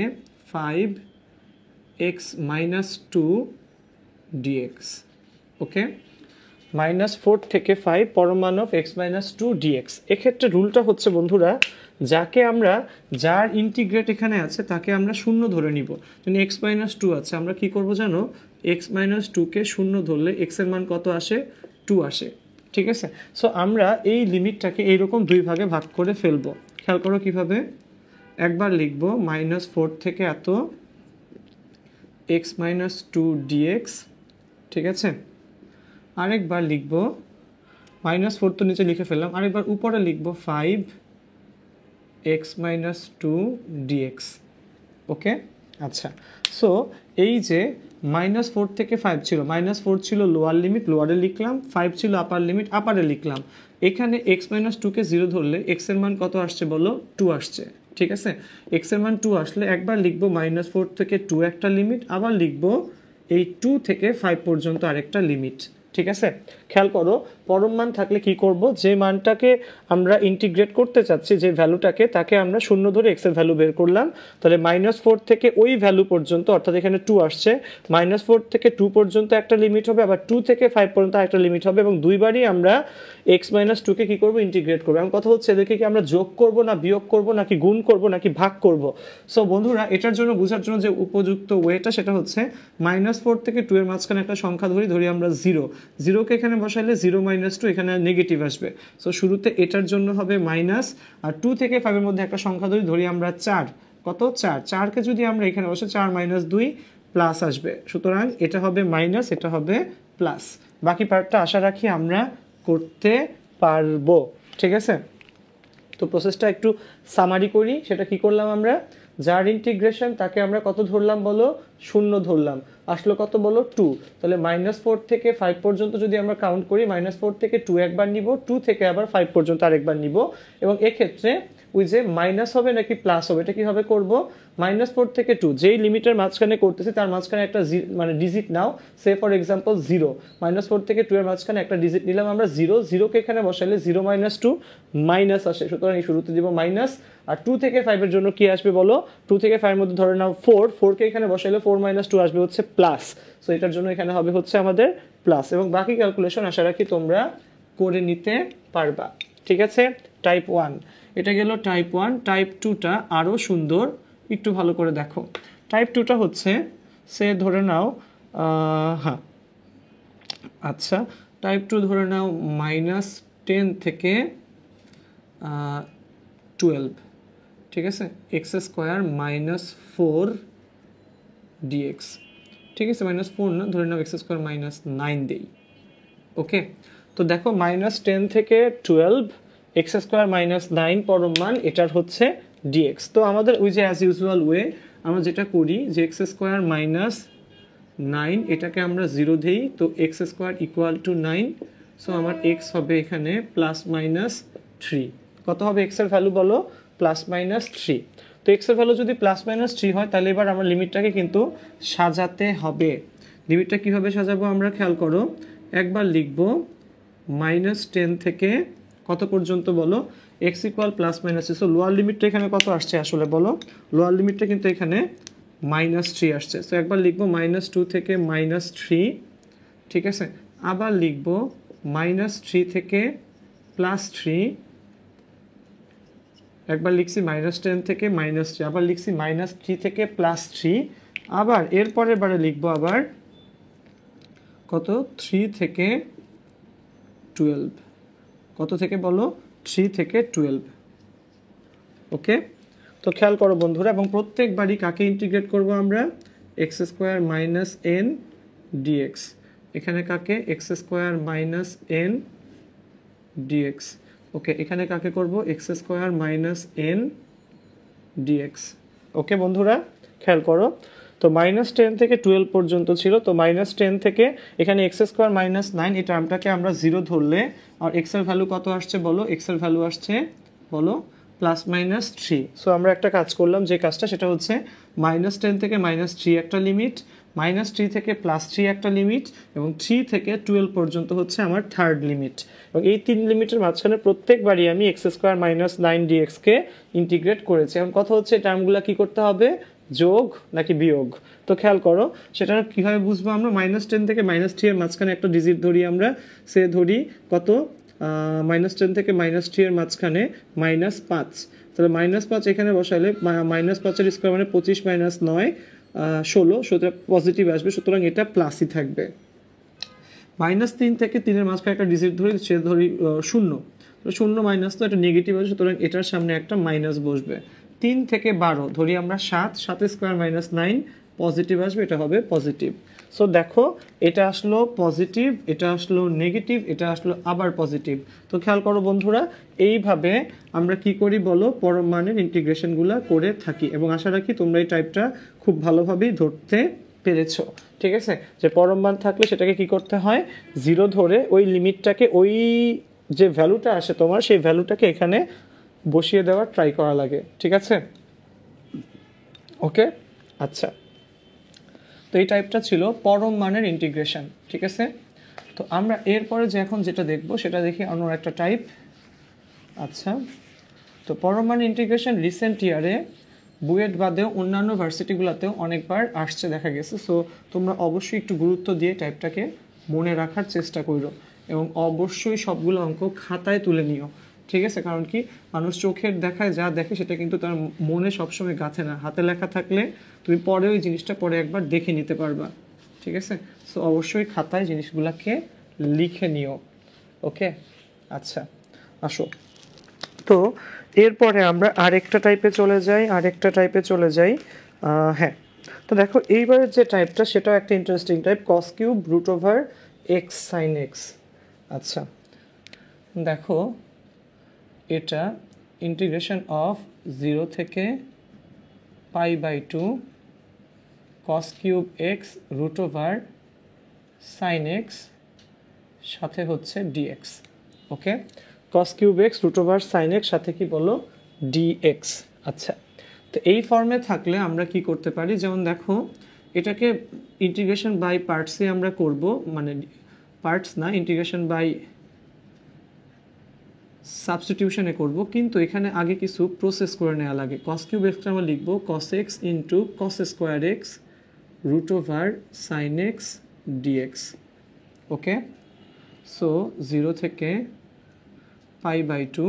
5x - 2 dx। ওকে, -4 থেকে 5 পরম মান অফ x - 2 dx। এক্ষেত্রে রুলটা হচ্ছে বন্ধুরা, যাকে আমরা, যার ইন্টিগ্রেট এখানে আছে তাকে আমরা শূন্য ধরে নিব। যদি x - 2 আছে আমরা কি করব জানো, x - 2কে শূন্য ধরলে x এর মান কত আসে, 2 আসে, ঠিক আছে। সো আমরা এই লিমিটটাকে এইরকম দুই ভাগে ভাগ করে ফেলবো। খেয়াল করো কিভাবে, একবার লিখব -4 থেকে এত x - 2 dx, ঠিক আছে। আরেকবার লিখব -4 তো নিচে লিখে ফেললাম, আরেকবার উপরে লিখব 5x - 2 dx। ওকে, আচ্ছা, সো এই যে -4 থেকে 5 ছিল, -4 ছিল লোয়ার লিমিট, লোয়ারে লিখলাম, 5 ছিল আপার লিমিট, আপারে লিখলাম। এখানে x - 2কে 0 ধরলে x এর মান কত আসছে বলো, 2 আসছে, ঠিক আছে। x এর মান 2 আসলে একবার লিখব -4 থেকে 2 একটা লিমিট, আবার লিখব এই 2 থেকে 5 পর্যন্ত আরেকটা লিমিট, ঠিক আছে, খেয়াল করো পরম মান থাকলে কি করব, যে মানটাকে আমরা ইন্টিগ্রেট করতে চাচ্ছি, যে ভ্যালুটাকে, তাকে আমরা শূন্য ধরে এক্স এর ভ্যালু বের করলাম। তাহলে -4 থেকে ওই ভ্যালু পর্যন্ত, অর্থাৎ এখানে 2 আসছে, -4 থেকে 2 পর্যন্ত একটা লিমিট হবে, আবার 2 থেকে 5 পর্যন্ত একটা লিমিট হবে, এবং দুইবারই আমরা x - 2 কে কি করব, ইন্টিগ্রেট করব। এখন কথা হচ্ছে এদেরকে কি আমরা যোগ করব না বিয়োগ করব নাকি গুণ করব নাকি ভাগ করব। সো বন্ধুরা এটার জন্য বোঝার জন্য যে উপযুক্ত ওয়েটা সেটা হচ্ছে -4 থেকে 2 এর মাঝখানে একটা সংখ্যা ধরি আমরা 0, 0কে এখানে বসাইলে 0 - 2 এখানে নেগেটিভ আসবে। সো শুরুতে এটার জন্য হবে মাইনাস, আর 2 থেকে 5 এর মধ্যে একটা সংখ্যা ধরি আমরা 4, কত 4, 4কে যদি আমরা এখানে বসে 4 - 2 প্লাস আসবে, সুতরাং এটা হবে মাইনাস, এটা হবে প্লাস। বাকি পার্টটা আশা রাখি আমরা করতে পারবো, ঠিক আছে। তো প্রসেসটা একটু সামারি করি, সেটা কি করলাম আমরা, যার ইন্টিগ্রেশন তাকে আমরা কত ধরলাম বলো, 0 ধরলাম, আসলো কত বলো 2। তাহলে -4 থেকে 5 পর্যন্ত যদি আমরা কাউন্ট করি, -4 থেকে 2 একবার নিব, 2 থেকে আবার 5 পর্যন্ত আরেকবার নিব, এবং এক্ষেত্রে ওই যে মাইনাস হবে নাকি প্লাস হবে এটা কিভাবে করব, -4 থেকে 2 যেই লিমিটের মাঝখানে করতেছি তার মাঝখানে একটা মানে digit now, say for example 0, -4 থেকে 2 এর মাঝখানে একটা ডিজিট নিলাম আমরা 0, 0কে এখানে বসাইলে 0 - 2 মাইনাস আসে, সুতরাং এই শুরুতে দিব মাইনাস। আর 2 থেকে 5 এর জন্য কি আসবে বলো, 2 থেকে 5 এর মধ্যে ধরে নাও 4, 4কে এখানে বসাইলে 4 - 2 আসবে হচ্ছে প্লাস। সো এটার জন্য এখানে হবে হচ্ছে আমাদের প্লাস, এবং বাকি ক্যালকুলেশন আশা রাখি তোমরা করে নিতে পারবা, ঠিক আছে। টাইপ 1 এটা গেল টাইপ 1। টাইপ 2টা আরও সুন্দর, একটু ভালো করে দেখো। টাইপ 2টা হচ্ছে সে ধরে নাও হ্যাঁ আচ্ছা, টাইপ 2 ধরে নাও -10 থেকে 12, ঠিক আছে, x² - 4 dx, ঠিক আছে, -4 না, ধরে নাও x² - 9 দেই, ওকে। তো দেখো -10 থেকে 12, x² - 9 পরম মান, এটার হচ্ছে dx। তো আমাদের ওই যে অ্যাজ ইউজুয়াল ওয়ে আমরা যেটা করি যে x² - 9 এটাকে আমরা 0 দেই, তো x² = 9, সো আমার x হবে এখানে +-3, কত হবে x এর ভ্যালু বলো, +-3। তো x এর ভ্যালু যদি +-3 হয় তাহলে এবার আমরা লিমিটটাকে কিন্তু সাজাতে হবে। লিমিটটা কিভাবে সাজাবো আমরা খেয়াল করো, একবার লিখব -10 থেকে কত পর্যন্ত বলো, x = +-3। সো লোয়ার লিমিটটা এখানে কত আসছে আসলে বলো, লোয়ার লিমিটটা কিন্তু এখানে -3 আসছে। সো একবার লিখবো -2 থেকে -3, ঠিক আছে, আবার লিখবো -3 থেকে +3, একবার লিখছি -10 থেকে -3, আবার লিখছি -3 থেকে +3, আবার এরপরের বারে লিখবো আবার কত, 3 থেকে 12, কত থেকে বলো, 3 থেকে 12, ওকে। তো খেয়াল করো বন্ধুরা, এবং প্রত্যেকবারই কাকে ইন্টিগ্রেট করব আমরা, x² - n dx, এখানে কাকে, x² - n dx, ওকে, এখানে কাকে করব, x² - n dx, ওকে বন্ধুরা খেয়াল করো। তো -10 থেকে 12 পর্যন্ত ছিল, তো -10 থেকে এখানে x² - 9 এই টার্মটাকে আমরা 0 ধরলে, আর x এর ভ্যালু কত আসছে বলো, x এর ভ্যালু আসছে বলো +-3। সো আমরা একটা কাজ করলাম, যে কাজটা সেটা হচ্ছে -10 থেকে -3 একটা লিমিট, -3 থেকে +3 একটা লিমিট, এবং 3 থেকে 12 পর্যন্ত হচ্ছে আমার থার্ড লিমিট, এবং এই 3 লিমিটের মাঝখানে প্রত্যেকবারই আমি x² - 9 dx কে ইন্টিগ্রেট করেছি। এখন কথা হচ্ছে টার্মগুলো কি করতে হবে, যোগ নাকি বিয়োগ। তো খেয়াল করো সেটা কিভাবে বুঝবো আমরা, -10 থেকে -3 এর মাঝখানে একটা ডিজিট ধরি আমরা, সে ধরি কত, -10 থেকে -3 এর মাঝখানে -5, তাহলে -5 এখানে বসাইলে -5 এর স্কোয়ার মানে 25 - 9 16, সুতরাং পজিটিভ আসবে, সুতরাং এটা প্লাসই থাকবে। -3 থেকে 3 এর মাঝখানে একটা ডিজিট ধরি, সে ধরি 0, তো 0 মাইনাস তো এটা নেগেটিভ আসবে, সুতরাং এটার সামনে একটা মাইনাস বসবে। 3 থেকে 12 ধরি আমরা 7, 7 স্কোয়ার -9 পজিটিভ আসবে, এটা হবে পজিটিভ। সো দেখো এটা আসলো পজিটিভ, এটা আসলো নেগেটিভ, এটা আসলো আবার পজিটিভ। তো খেয়াল করো বন্ধুরা, এইভাবে আমরা কি করি বলো, পরম মানের ইন্টিগ্রেশনগুলো করে থাকি, এবং আশা রাখি তোমরা এই টাইপটা খুব ভালোভাবেই ধরতে পেরেছো, ঠিক আছে। যে পরম মান থাকলে সেটাকে কি করতে হয়, 0 ধরে ওই লিমিটটাকে, ওই যে ভ্যালুটা আসে তোমার সেই ভ্যালুটাকে এখানে বসিয়ে দেওয়ার ট্রাই করা লাগে, ঠিক আছে, ওকে। আচ্ছা, তো এই টাইপটা ছিল পরম মানের ইন্টিগ্রেশন, ঠিক আছে। তো আমরা এরপরে যে এখন যেটা দেখব সেটা দেখি অন্য একটা টাইপ। আচ্ছা, তো পরমাণু ইন্টিগ্রেশন রিসেন্ট ইয়ারে বুয়েট বাদেও অন্যান্য ভার্সিটিগুলোতেও অনেকবার আসছে দেখা গেছে। সো তোমরা অবশ্যই একটু গুরুত্ব দিয়ে টাইপটাকে মনে রাখার চেষ্টা করো এবং অবশ্যই সবগুলো অঙ্ক খাতায় তুলে নিও, ঠিক আছে? কারণ কি, মানুষ চোখের দেখায় যা দেখে সেটা কিন্তু তার মনে সবসময় গাঁথে না। হাতে লেখা থাকলে তুমি পরে ওই জিনিসটা পরে একবার দেখে নিতে পারবা, ঠিক আছে? সো অবশ্যই খাতায় জিনিসগুলোকে লিখে নিও। ওকে, আচ্ছা আসো। তো এরপরে আমরা আরেকটা টাইপে চলে যাই। হ্যাঁ, তো দেখো এইবারের যে টাইপটা সেটাও একটা interesting type, cos cube root over x sine x. আচ্ছা দেখো, এটা ইন্টিগ্রেশন অফ 0 থেকে π/2 cos cube x root over sine x সাথে হচ্ছে dx. Okay, cos cube x root over sine x সাথে কি বলো, ডিএক্স। আচ্ছা, তো এই ফর্মে থাকলে আমরা কি করতে পারি, যেমন দেখো এটাকে ইন্টিগ্রেশন বাই পার্টসে আমরা করব, মানে পার্টস না, ইন্টিগ্রেশন বাই সাবস্টিটিউশনে করব, কিন্তু এখানে আগে কিছু প্রসেস করে নেওয়া লাগে। কস কিউব এক্স আমরা লিখবো cos x into cos square x root over sine x dx. Okay, so 0 থেকে π/2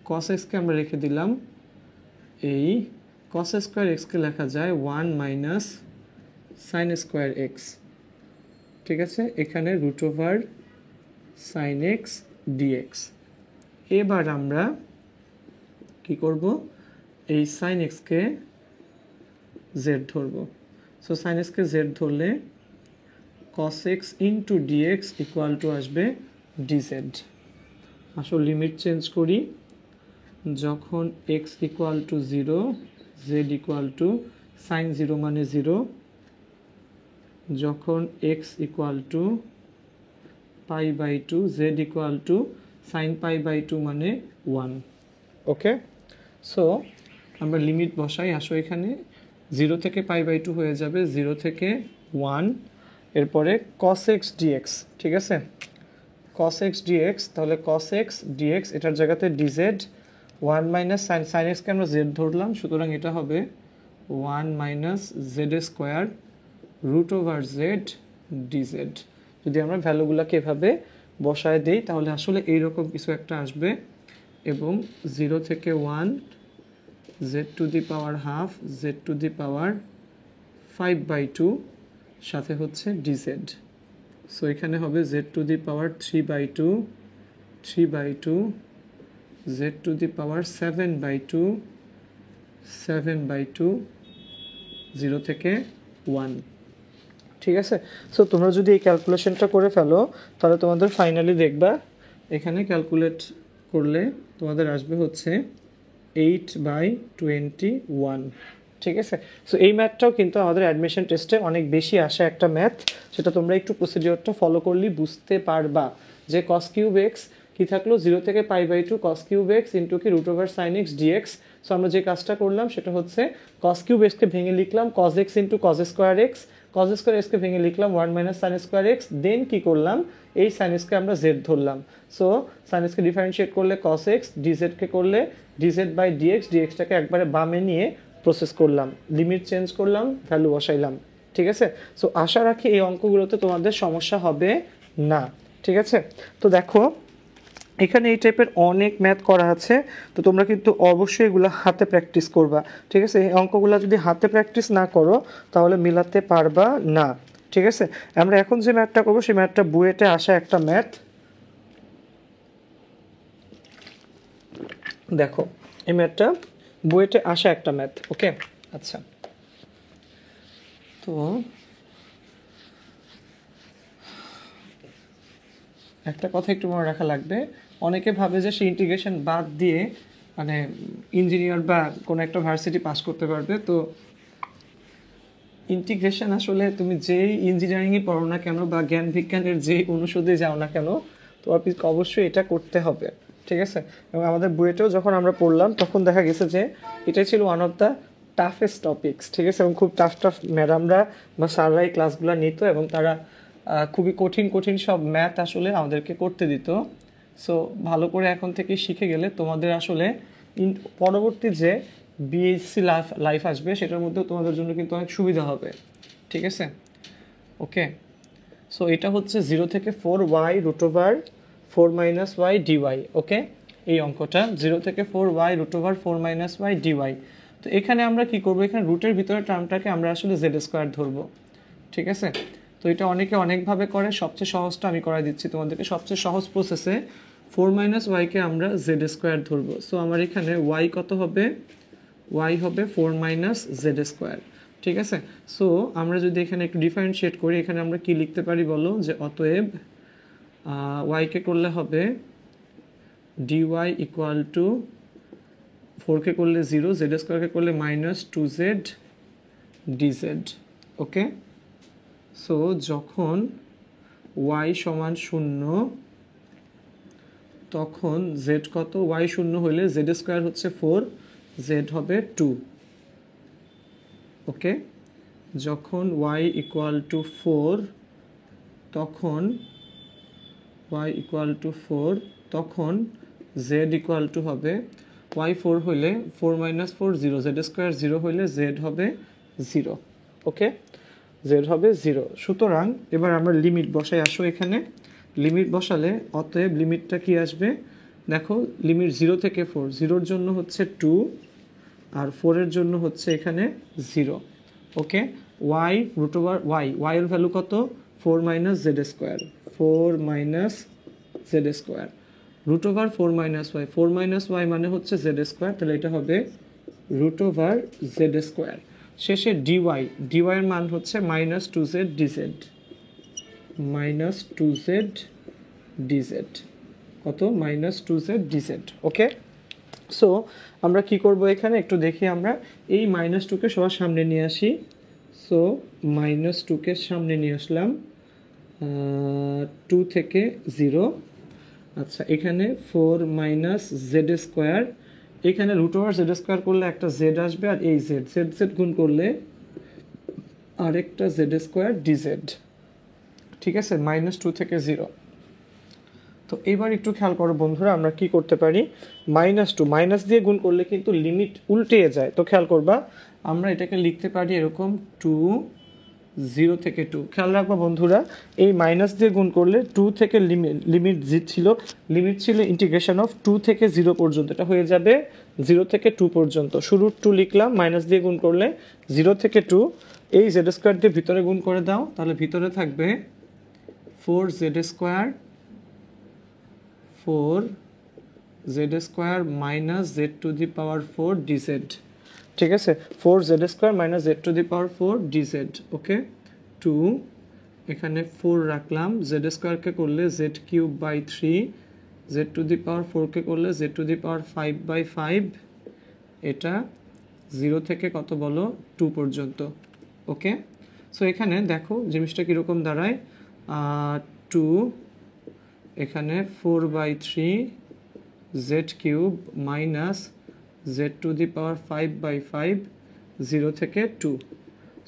কস এক্সকে আমরা রেখে দিলাম, এই কস স্কোয়ার এক্সকে লেখা যায় 1 মাইনাস সাইন স্কোয়ার এক্স, ঠিক আছে? এখানে root over sine x d x. এবার আমরা কি করব, এই সাইন এক্সকে জেড ধরবো। সো সাইন এক্সকে জেড ধরলে cos x into dx equal to আসবে ডিজেড। আসলে লিমিট চেঞ্জ করি, যখন x equal to 0 z equal to sine 0 মানে 0, যখন x equal to π/2 z equal to sine π/2 মানে 1। ওকে, সো আমরা লিমিট বসাই। আসো এখানে 0 থেকে π/2 হয়ে যাবে 0 থেকে 1, এরপরে cos x dx, ঠিক আছে? cos x dx, তাহলে cos x dx এটার জায়গাতে dz, 1 মাইনাস সাইন এক্সকে আমরা z ধরলাম, সুতরাং এটা হবে 1 minus z square root over z d z. যদি আমরা ভ্যালুগুলোকে এভাবে বসায় দিই তাহলে আসলে এইরকম কিছু একটা আসবে, এবং 0 থেকে 1 z to the power half z to the power 5/2 সাথে হচ্ছে ডিজেড। সো এখানে হবে z to the power 3/2 z to the power 7/2 0 থেকে 1, ঠিক আছে? সো তোমরা যদি এই ক্যালকুলেশনটা করে ফেলো তাহলে তোমাদের ফাইনালি দেখবা এখানে ক্যালকুলেট করলে তোমাদের আসবে হচ্ছে 8/21, ঠিক আছে? সো এই ম্যাথটাও কিন্তু আমাদের অ্যাডমিশন টেস্টে অনেক বেশি আসে একটা ম্যাথ, সেটা তোমরা একটু প্রসিডিওরটা ফলো করলেই বুঝতে পারবা যে কস কিউব এক্স কী থাকলো 0 থেকে π/2 কস কিউব এক্স ইন্টু কি root over sine x d x. So আমরা যে কাজটা করলাম সেটা হচ্ছে কস কিউব এক্সকে ভেঙে লিখলাম cos x into cos square x, cos square এক্সকে ভেঙে লিখলাম 1 minus sine square x, then কী করলাম, এই সাইন এক্সকে আমরা জেড ধরলাম। সো সাইন এক্সকে ডিফারেন্সিয়েট করলে কস এক্স, ডিজেডকে করলে ডিজেড বাই ডিএক্স, ডিএক্সটাকে একবারে বামে নিয়ে প্রসেস করলাম, লিমিট চেঞ্জ করলাম, ভ্যালু বসাইলাম, ঠিক আছে? সো আশা রাখি এই অঙ্কগুলোতে তোমাদের সমস্যা হবে না, ঠিক আছে? তো দেখো এখানে এই টাইপের অনেক ম্যাথ করা আছে, তো তোমরা কিন্তু অবশ্যই এগুলো হাতে প্র্যাকটিস করবা, ঠিক আছে? এই অঙ্কগুলো যদি হাতে প্র্যাকটিস না করো তাহলে মিলাতে পারবা না, ঠিক আছে? আমরা এখন যে ম্যাথটা করবো সেই ম্যাথটা বুয়েটে আসা একটা ম্যাথ। দেখো এই ম্যাথটা বুয়েটে আসা একটা ম্যাথ। ওকে, আচ্ছা, তো একটা কথা একটু মনে রাখা লাগবে, অনেকে ভাবে যে সে ইন্টিগ্রেশন বাদ দিয়ে মানে ইঞ্জিনিয়ার বা কোনো একটা ভার্সিটি পাস করতে পারবে। তো ইন্টিগ্রেশন আসলে তুমি যেই ইঞ্জিনিয়ারিংই পড়ো না কেন বা জ্ঞান বিজ্ঞানের যেই অনুষদে যাও না কেন, তো অবশ্যই এটা করতে হবে, ঠিক আছে? এবং আমাদের বুয়েটেও যখন আমরা পড়লাম তখন দেখা গেছে যে এটাই ছিল one of the toughest topics, ঠিক আছে? এবং খুব টাফ ম্যাডামরা বা স্যাররা এই ক্লাসগুলো নিত এবং তারা খুবই কঠিন কঠিন সব ম্যাথ আসলে আমাদেরকে করতে দিত। সো ভালো করে এখন থেকে শিখে গেলে তোমাদের আসলে পরবর্তী যে বিএসসি লাইফ আসবে সেটার মধ্যেও তোমাদের জন্য কিন্তু অনেক সুবিধা হবে। ঠিক আছে, ওকে। সো এটা হচ্ছে 0 থেকে 4y root over 4 minus y dy. Okay, এই অঙ্কটা 0 থেকে 4y root over 4 minus y dy. তো এখানে আমরা কি করব, এখানে রুটের ভিতরে টার্মটাকে আমরা আসলে জেড স্কোয়ার ধরবো। ঠিক আছে, তো এটা অনেকে অনেকভাবে করে, সবচেয়ে সহজটা আমি করাই দিচ্ছি তোমাদেরকে। সবচেয়ে সহজ প্রসেসে 4 মাইনাস ওয়াইকে আমরা জেড স্কোয়ার ধরবো। সো আমার এখানে ওয়াই কত হবে, ওয়াই হবে 4 মাইনাস জেড স্কোয়ার। ঠিক আছে, সো আমরা যদি এখানে একটু ডিফারেন্সিয়েট করি, এখানে আমরা কি লিখতে পারি বলো, যে অতএব ওয়াইকে করলে হবে dy ইকুয়াল টু 4কে করলে 0, জেড স্কোয়ারকে করলে minus 2z dz। Okay, so যখন y সমান 0 তখন z কত, y 0 হলে জেড স্কোয়ার হচ্ছে 4, z হবে 2। ওকে, যখন y ইকুয়াল টু 4 তখন y ইকুয়াল টু 4 তখন z ইকুয়াল টু হবে y 4 হইলে 4 মাইনাস 4 0, জেড স্কোয়ার 0 হইলে z হবে 0। ওকে, z হবে 0। সুতরাং এবার আমরা লিমিট বসাই, আসো এখানে লিমিট বসালে অতএব লিমিটটা কি আসবে দেখো, লিমিট 0 থেকে 4, 0-র জন্য হচ্ছে 2 আর 4-এর জন্য হচ্ছে এখানে 0। Okay, y root over y এর ভ্যালু কত, 4 minus z square, 4 minus z square root over 4 minus y, 4 minus y মানে হচ্ছে জেড স্কোয়ার, তাহলে এটা হবে রুট ওভার জেড স্কোয়ার। শেষে ডিওয়াই, ডিওয়াই এর মান হচ্ছে minus 2z dz, minus 2z dz, কত, minus 2z dz। Okay, so আমরা কি করব এখানে একটু দেখি, আমরা এই মাইনাস 2কে সবার সামনে নিয়ে আসি। সো মাইনাস 2কে সামনে নিয়ে আসলাম, 2 থেকে 0। আচ্ছা, এখানে 4 মাইনাস জেড স্কোয়ার, এখানে রুট ওভার জেড স্কোয়ার করলে একটা জেড আসবে, আর এই জেড জেড জেড গুণ করলে আরেকটা জেড স্কোয়ার ডিজেড। ঠিক আছে, মাইনাস 2 থেকে 0। তো এবার একটু খেয়াল করো বন্ধুরা, আমরা কি করতে পারি, মাইনাস 2 মাইনাস দিয়ে গুণ করলে কিন্তু লিমিট উল্টে যায়। তো খেয়াল করবা, আমরা এটাকে লিখতে পারি এরকম 2 0 থেকে 2। খেয়াল রাখবা বন্ধুরা, এই মাইনাস দিয়ে গুণ করলে 2 থেকে লিমিট ছিল ইন্টিগ্রেশন অফ 2 থেকে 0 পর্যন্ত, এটা হয়ে যাবে 0 থেকে 2 পর্যন্ত। শুরুর 2 লিখলাম, মাইনাস দিয়ে গুণ করলে 0 থেকে 2, এই জেড স্কোয়ার দিয়ে ভিতরে গুণ করে দাও, তাহলে ভিতরে থাকবে 4z square, 4z square minus z to the power 4 dz। ঠিক আছে, 4z square minus z to the power 4 dz। Okay, 2 এখানে 4 রাখলাম, জেড স্কোয়ারকে করলে z cube by 3, z to the power 4কে করলে জেড টু দি পাওয়ার 5/5। এটা 0 থেকে কত বলো, 2 পর্যন্ত। ওকে, সো এখানে দেখো জিনিসটা কীরকম দাঁড়ায়, 2 এখানে 4/3 z cube minus z to the power 5/5, 0 থেকে 2।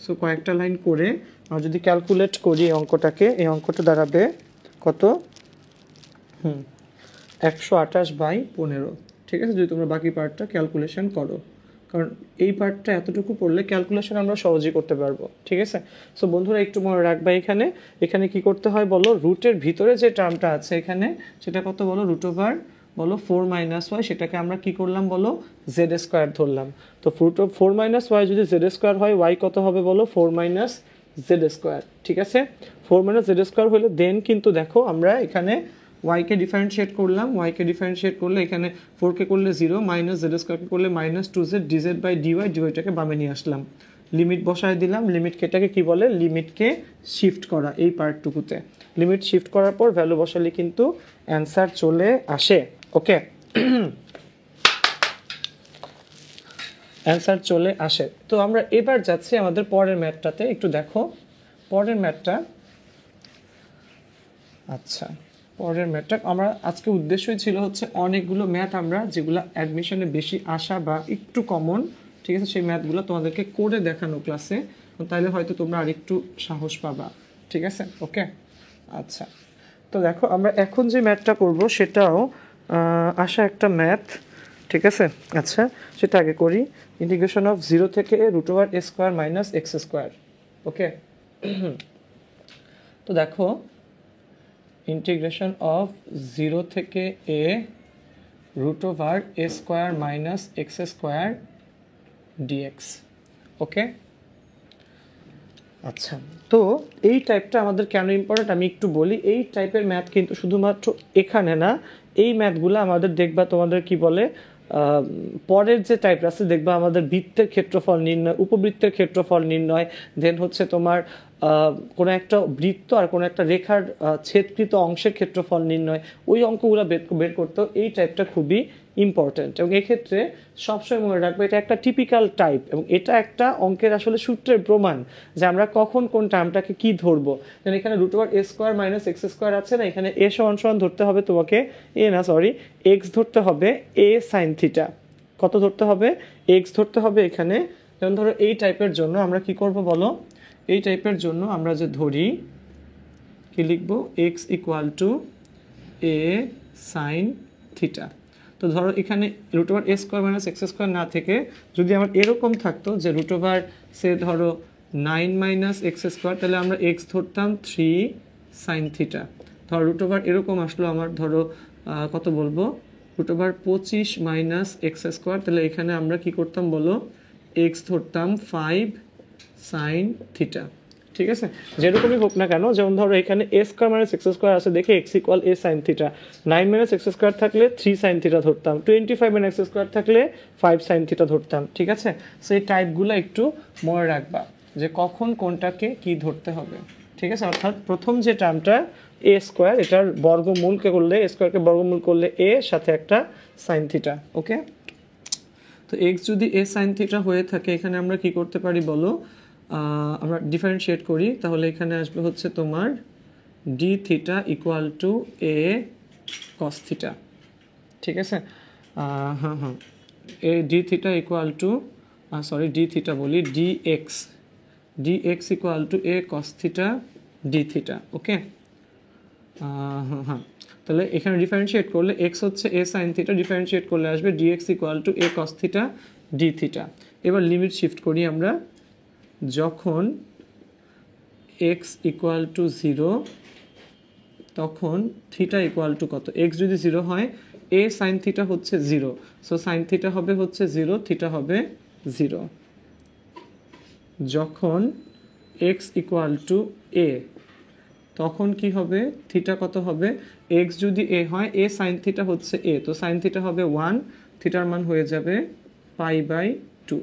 সো কয়েকটা লাইন করে আমরা যদি ক্যালকুলেট করি অঙ্কটাকে, এই অঙ্কটা দাঁড়াবে কত, 128/15। ঠিক আছে, যদি তোমরা বাকি পার্টটা ক্যালকুলেশন করো, কারণ এই পার্টটা এতটুকু পড়লে ক্যালকুলেশন আমরা সহজেই করতে পারবো। ঠিক আছে, সো বন্ধুরা একটু মনে রাখবা, এখানে কি করতে হয় বলো, রুটের ভিতরে যে টার্মটা আছে এখানে, সেটা কত বলো, রুট ওভার বলো 4 মাইনাস ওয়াই, সেটাকে আমরা কি করলাম বলো, জেড স্কোয়ার ধরলাম। তো রুট অফ 4 মাইনাস ওয়াই যদি জেড স্কোয়ার হয়, ওয়াই কত হবে বলো, 4 মাইনাস জেড স্কোয়ার। ঠিক আছে, 4 মাইনাস জেড স্কোয়ার হলে দেন কিন্তু দেখো আমরা এখানে ওয়াইকে ডিফারেন্সিয়েট করলাম, ওয়াইকে ডিফারেন্সিয়েট করলে এখানে 4কে করলে 0, মাইনাস জেড স্কোয়ারকে করলে minus 2z dz by dy, ডিওয়াইটাকে বামে নিয়ে আসলাম, লিমিট বসায় দিলাম। লিমিটকে এটাকে কি বলে, লিমিটকে শিফট করা। এই পার্টটুকুতে লিমিট শিফট করার পর ভ্যালু বসালে কিন্তু অ্যান্সার চলে আসে। ওকে, অ্যান্সার চলে আসে। তো আমরা এবার যাচ্ছি আমাদের পরের ম্যাথটাতে, একটু দেখো পরের ম্যাথটা। আচ্ছা, পরের ম্যাথটা আমরা আজকে উদ্দেশ্যই ছিল হচ্ছে অনেকগুলো ম্যাথ আমরা যেগুলো অ্যাডমিশনে বেশি আসা বা একটু কমন, ঠিক আছে, সেই ম্যাথগুলো তোমাদেরকে করে দেখানো ক্লাসে, তাহলে হয়তো তোমরা আরেকটু সাহস পাবা। ঠিক আছে, ওকে। আচ্ছা, তো দেখো আমরা এখন যে ম্যাথটা করব সেটাও আসা একটা ম্যাথ, ঠিক আছে। আচ্ছা, সেটা আগে করি। ইন্টিগ্রেশন অফ 0 থেকে a² মাইনাস x²। ওকে, তো দেখো ইন্টিগ্রেশন অফ 0 থেকে a² মাইনাস x² dx। ওকে, আচ্ছা, তো এই টাইপটা আমাদের কেন ইম্পর্টেন্ট আমি একটু বলি। এই টাইপের ম্যাথ কিন্তু শুধুমাত্র এখানে না, এই ম্যাথগুলো আমাদের দেখবা তোমাদের কি বলে পরের যে টাইপ আছে দেখবা আমাদের বৃত্তের ক্ষেত্রফল নির্ণয়, উপবৃত্তের ক্ষেত্রফল নির্ণয়, দেন হচ্ছে তোমার কোনো একটা বৃত্ত আর কোনো একটা রেখার ছেদকৃত অংশের ক্ষেত্রফল নির্ণয়, ওই অঙ্কগুলো বের করতেও এই টাইপটা খুবই ইম্পর্টেন্ট। এবং এক্ষেত্রে সবসময় মনে রাখবে এটা একটা টিপিক্যাল টাইপ, এবং এটা একটা অঙ্কের আসলে সূত্রের প্রমাণ যে আমরা কখন কোন টার্মটাকে কি ধরবো। যেন এখানে √a² মাইনাস x² আছে না, এখানে a সমান ধরতে হবে তোমাকে x ধরতে হবে a sin থিটা। কত ধরতে হবে? x ধরতে হবে এখানে। যেমন ধরো এই টাইপের জন্য আমরা কি করব বলো, এই টাইপের জন্য আমরা যে ধরি কি লিখবো, x = a sin থিটা। তো ধরো এখানে √a² মাইনাস x² না থেকে যদি আমার এরকম থাকতো যে সে ধরো 9 মাইনাস x², তাহলে আমরা x ধরতাম 3 sin থিটা। ধরো এরকম আসলো আমার, ধরো কত বলবো, √25 মাইনাস x², তাহলে এখানে আমরা কি করতাম বলো, x ধরতাম 5 sin থিটা। ঠিক আছে, যেরকমই হোক না কেন, যেমন ধরো এখানে a² মাইনাস x² আছে দেখে x = a sin theta, 9 minus x² থাকলে 3 sin থিটা ধরতাম, 25 মাইনাস x² থাকলে 5 sin থিটা ধরতাম। ঠিক আছে, সেই টাইপগুলো একটু মনে রাখবা যে কখন কোনটাকে কি ধরতে হবে। ঠিক আছে, অর্থাৎ প্রথম যে টার্মটা a², এটার বর্গমূলকে করলে, a² বর্গমূল করলে a সাথে একটা sin থিটা। ওকে, তো x যদি a sin থিটা হয়ে থাকে, এখানে আমরা কি করতে পারি বলো, আমরা ডিফারেন্সিয়েট করি, তাহলে এখানে আসবে হচ্ছে তোমার d theta = a cos theta. ঠিক আছে, এ d থিটা d থিটা বলি dx = a cos theta d theta. Okay, তাহলে এখানে ডিফারেন্সিয়েট করলে x হচ্ছে a sin থিটা, ডিফারেন্সিয়েট করলে আসবে dx = a cos theta d theta. এবার লিমিট শিফট করি আমরা, যখন x = 0 তখন থিটা = কত, x যদি 0 হয় a sin থিটা হচ্ছে 0, সো sin থিটা হবে হচ্ছে 0, থিটা হবে 0। যখন x = a তখন কি হবে, থিটা কত হবে, x যদি a হয়, a sin থিটা হচ্ছে a, তো sin থিটা হবে 1, থিটার মান হয়ে যাবে π/2,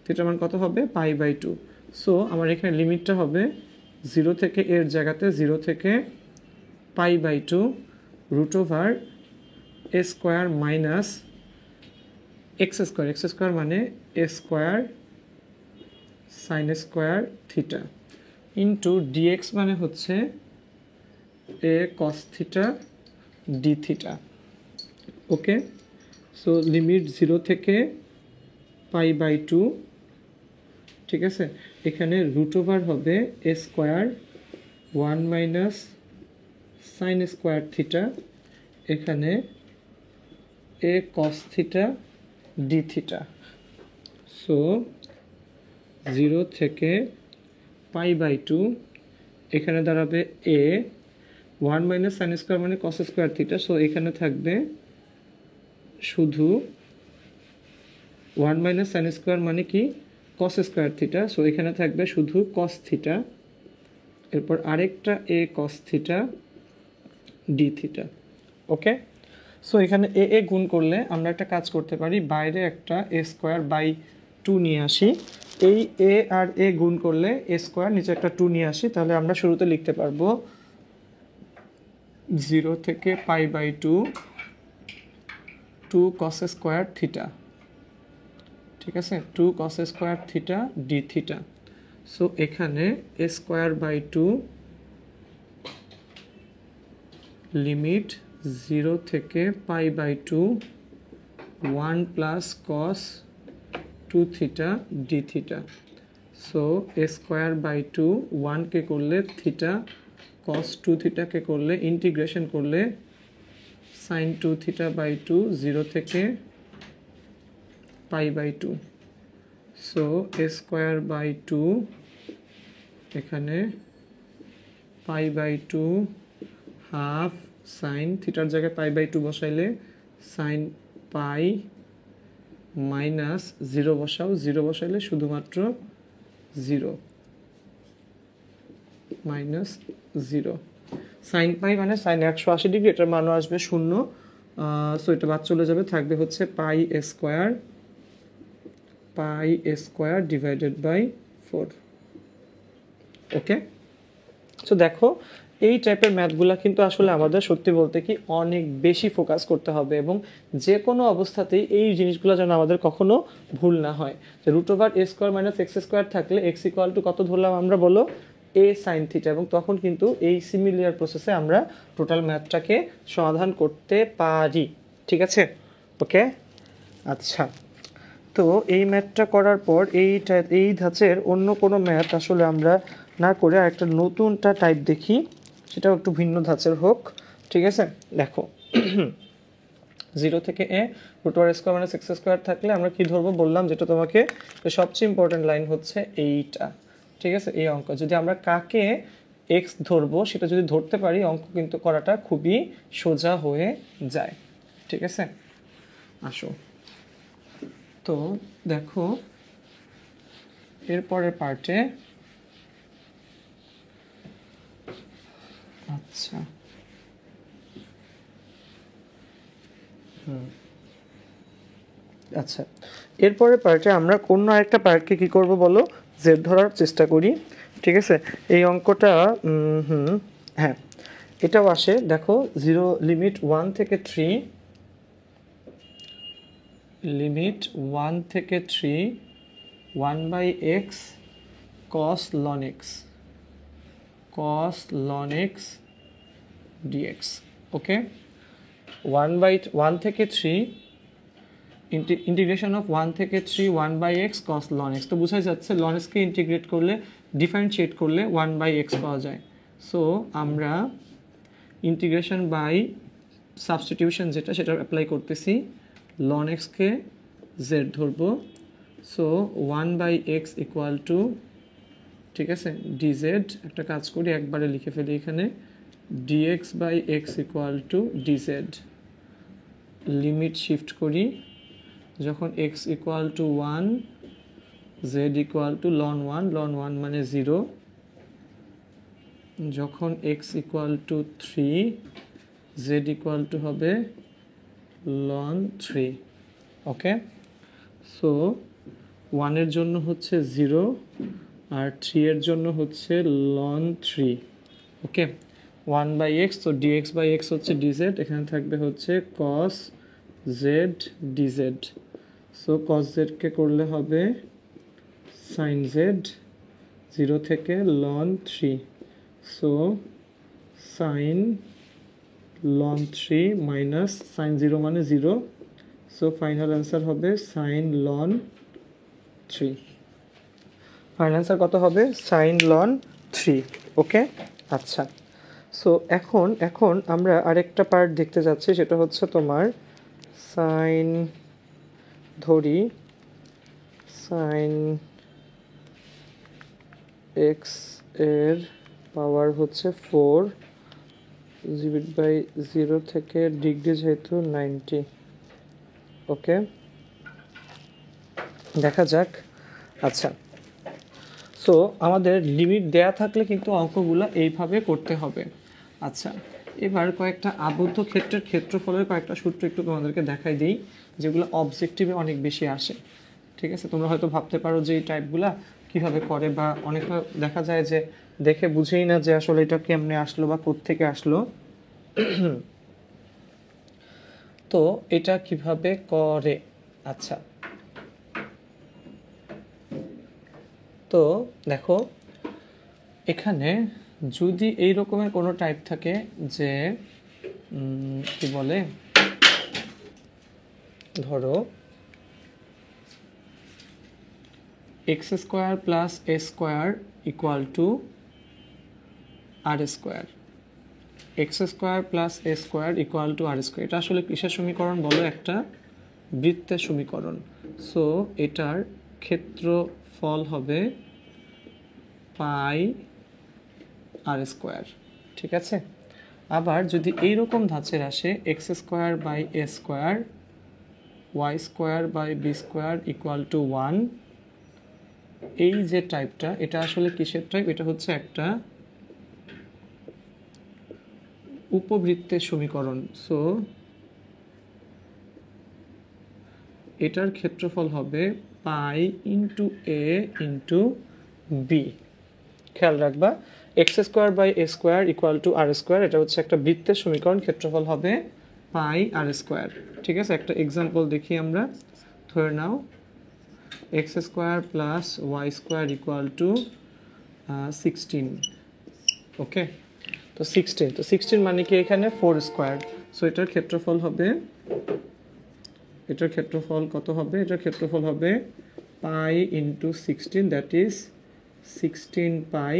থিটার মান কত হবে, π/2। সো আমার এখানে লিমিটটা হবে 0 থেকে এর জায়গাতে 0 থেকে π/2 √a² মাইনাস x² মানে a² sin² theta into dx মানে হচ্ছে a cos theta d theta. Okay, so limit 0 থেকে π/2, ঠিক আছে, এখানে √ হবে a² 1 মাইনাস sin² থিটা, এখানে a cos theta d theta. So 0 থেকে π/2, এখানে দাঁড়াবে a 1 মাইনাস sin² মানে cos² থিটা, সো এখানে থাকবে শুধু 1 মাইনাস sin² মানে কি cos² থিটা, সো এখানে থাকবে শুধু cos থিটা, এরপর আরেকটা a cos theta d theta. Okay, so এখানে a গুণ করলে আমরা একটা কাজ করতে পারি, বাইরে একটা a²/2 নিয়ে আসি, এই a আর a গুণ করলে a², নিচে একটা 2 নিয়ে আসি, তাহলে আমরা শুরুতে লিখতে পারবো 0 থেকে π/2 2 cos² থিটা। ঠিক আছে, 2 cos² theta d theta. So এখানে a²/2 লিমিট 0 থেকে π/2 1 plus cos 2 theta d theta. So a²/2 1 কে করলে থিটা cos 2 থিটাকে করলে ইন্টিগ্রেশন করলে sin 2 থিটা বাই 2 0 থেকে pi by 2, so a square by 2 এখানে পাই বাই 2 হাফ সাইন থিটার জায়গায় পাই বাই 2 বসাইলে সাইন পাই মাইনাস 0 বসাও, 0 বসাইলে শুধুমাত্র 0 মাইনাস 0, সাইন পাই মানে সাইন 180 ডিগ্রি, এটার মানও আসবে 0, সো এটা বাদ চলে যাবে, থাকবে হচ্ছে pi square divided by 4। Okay, so দেখো এই টাইপের ম্যাথগুলো কিন্তু আসলে আমাদের সত্যি বলতে কি অনেক বেশি ফোকাস করতে হবে, এবং যে কোনো অবস্থাতেই এই জিনিসগুলো যেন আমাদের কখনো ভুল না হয়। যে root over a square minus x square থাকলে এক্স ইকুয়াল টু কত ধরলাম আমরা, বলো এ সাইন থিটা, এবং তখন কিন্তু এই সিমিলার প্রসেসে আমরা টোটাল ম্যাথটাকে সমাধান করতে পারি। ঠিক আছে, ওকে, আচ্ছা। তো এই ম্যাথটা করার পর এই ধাঁচের অন্য কোনো ম্যাথ আসলে আমরা না করে একটা নতুনটা টাইপ দেখি, সেটাও একটু ভিন্ন ধাঁচের হোক। ঠিক আছে, দেখো 0 থেকে a root over square minus x square থাকলে আমরা কি ধরবো বললাম, যেটা তোমাকে সবচেয়ে ইম্পর্টেন্ট লাইন হচ্ছে এইটা। ঠিক আছে, এই অঙ্ক যদি আমরা কাকে এক্স ধরবো সেটা যদি ধরতে পারি, অঙ্ক কিন্তু করাটা খুবই সোজা হয়ে যায়। ঠিক আছে, আসো তো দেখো এরপরের পার্টে, আচ্ছা আচ্ছা এরপরের পার্টে আমরা অন্য একটা পার্টকে কি করব বলো, জেড ধরার চেষ্টা করি। ঠিক আছে, এই অঙ্কটা হ্যাঁ এটাও আসে, দেখো 0 লিমিট 1 থেকে 3, লিমিট 1 থেকে 3 1 by x cos ln x dx। Okay, 1 থেকে 3 ইন্টিগ্রেশন অফ 1 থেকে 3 1 by x cos ln x, তো বোঝাই যাচ্ছে ln x কে ইন্টিগ্রেট করলে ডিফারেন্সিয়েট করলে 1 বাই এক্স পাওয়া যায়। সো আমরা ইন্টিগ্রেশন বাই সাবস্টিটিউশন যেটা সেটা অ্যাপ্লাই করতেছি, ln x কে z ধরবো, so 1 by x equal to, ঠিক আছে, dz, একটা কাজ করি একবারে লিখে ফেলি এখানে, dx by x equal to dz, limit shift করি, যখন x equal to 1 z equal to ln 1 মানে 0, যখন x equal to 3 z equal to হবে ln 3। ওকে, সো 1 এর জন্য হচ্ছে 0 আর 3 এর জন্য হচ্ছে ln 3। ওকে, 1 বাই এক্স, তো dx বাই এক্স হচ্ছে dz, এখানে থাকবে হচ্ছে cos z dz, so cos z কে করলে হবে sin z 0 থেকে ln 3, so sin ln 3 minus sin 0 মানে 0, সো ফাইনাল অ্যান্সার হবে sin ln 3। ফাইনাল অ্যান্সার কত হবে, sin ln 3। ওকে, আচ্ছা, সো এখন আমরা আরেকটা পার্ট দেখতে যাচ্ছি, সেটা হচ্ছে তোমার sin, ধরি sin x এর পাওয়ার হচ্ছে 4 ডিভাইড বাই 0 থেকে ডিগ্রি যেহেতু 90। ওকে, দেখা যাক। আচ্ছা, সো আমাদের লিমিট দেয়া থাকলে কিন্তু অঙ্কগুলো এইভাবে করতে হবে। আচ্ছা, এবার কয়েকটা আবদ্ধ ক্ষেত্রের ক্ষেত্রফলের কয়েকটা সূত্র একটু তোমাদেরকে দেখাই দিই, যেগুলো অবজেক্টিভে অনেক বেশি আসে। ঠিক আছে, তোমরা হয়তো ভাবতে পারো যে এই টাইপগুলা কীভাবে করে, বা অনেক দেখা যায় যে দেখে বুঝেই না যে আসলে এটা কেমনে আসলো বা কোত্থেকে আসলো। তো এটা কিভাবে করে, আচ্ছা, তো দেখো এখানে যদি এই রকমের কোনো টাইপ থাকে যে কি বলে, ধরো x square plus a square equal to r square, x square plus a square equal to r square. এটা আসলে কিসের সমীকরণ বলো? একটা বৃত্তের সমীকরণ। সো এটার ক্ষেত্রফল হবে পাই আর স্কোয়ার, ঠিক আছে। আবার যদি এইরকম ধাঁচের আসে x square by a square y square by b square equal to 1, এই যে টাইপটা, এটা আসলে কিসের টাইপ? এটা হচ্ছে একটা উপবৃত্তের সমীকরণ। সো এটার ক্ষেত্রফল হবে pi into a into b. খেয়াল রাখবা, x square by a square equal to r square, এটা হচ্ছে একটা বৃত্তের সমীকরণ, ক্ষেত্রফল হবে পাই আর স্কোয়ার, ঠিক আছে। একটা এক্সাম্পল দেখি আমরা। ধরে নাও x square plus y square equal to 16, okay. তো 16 মানে কি এখানে 4 স্কোয়ার। সো এটার ক্ষেত্রফল হবে, এটার ক্ষেত্রফল কত হবে? এটার ক্ষেত্রফল হবে পাই ইন্টু 16, দ্যাট ইজ 16 পাই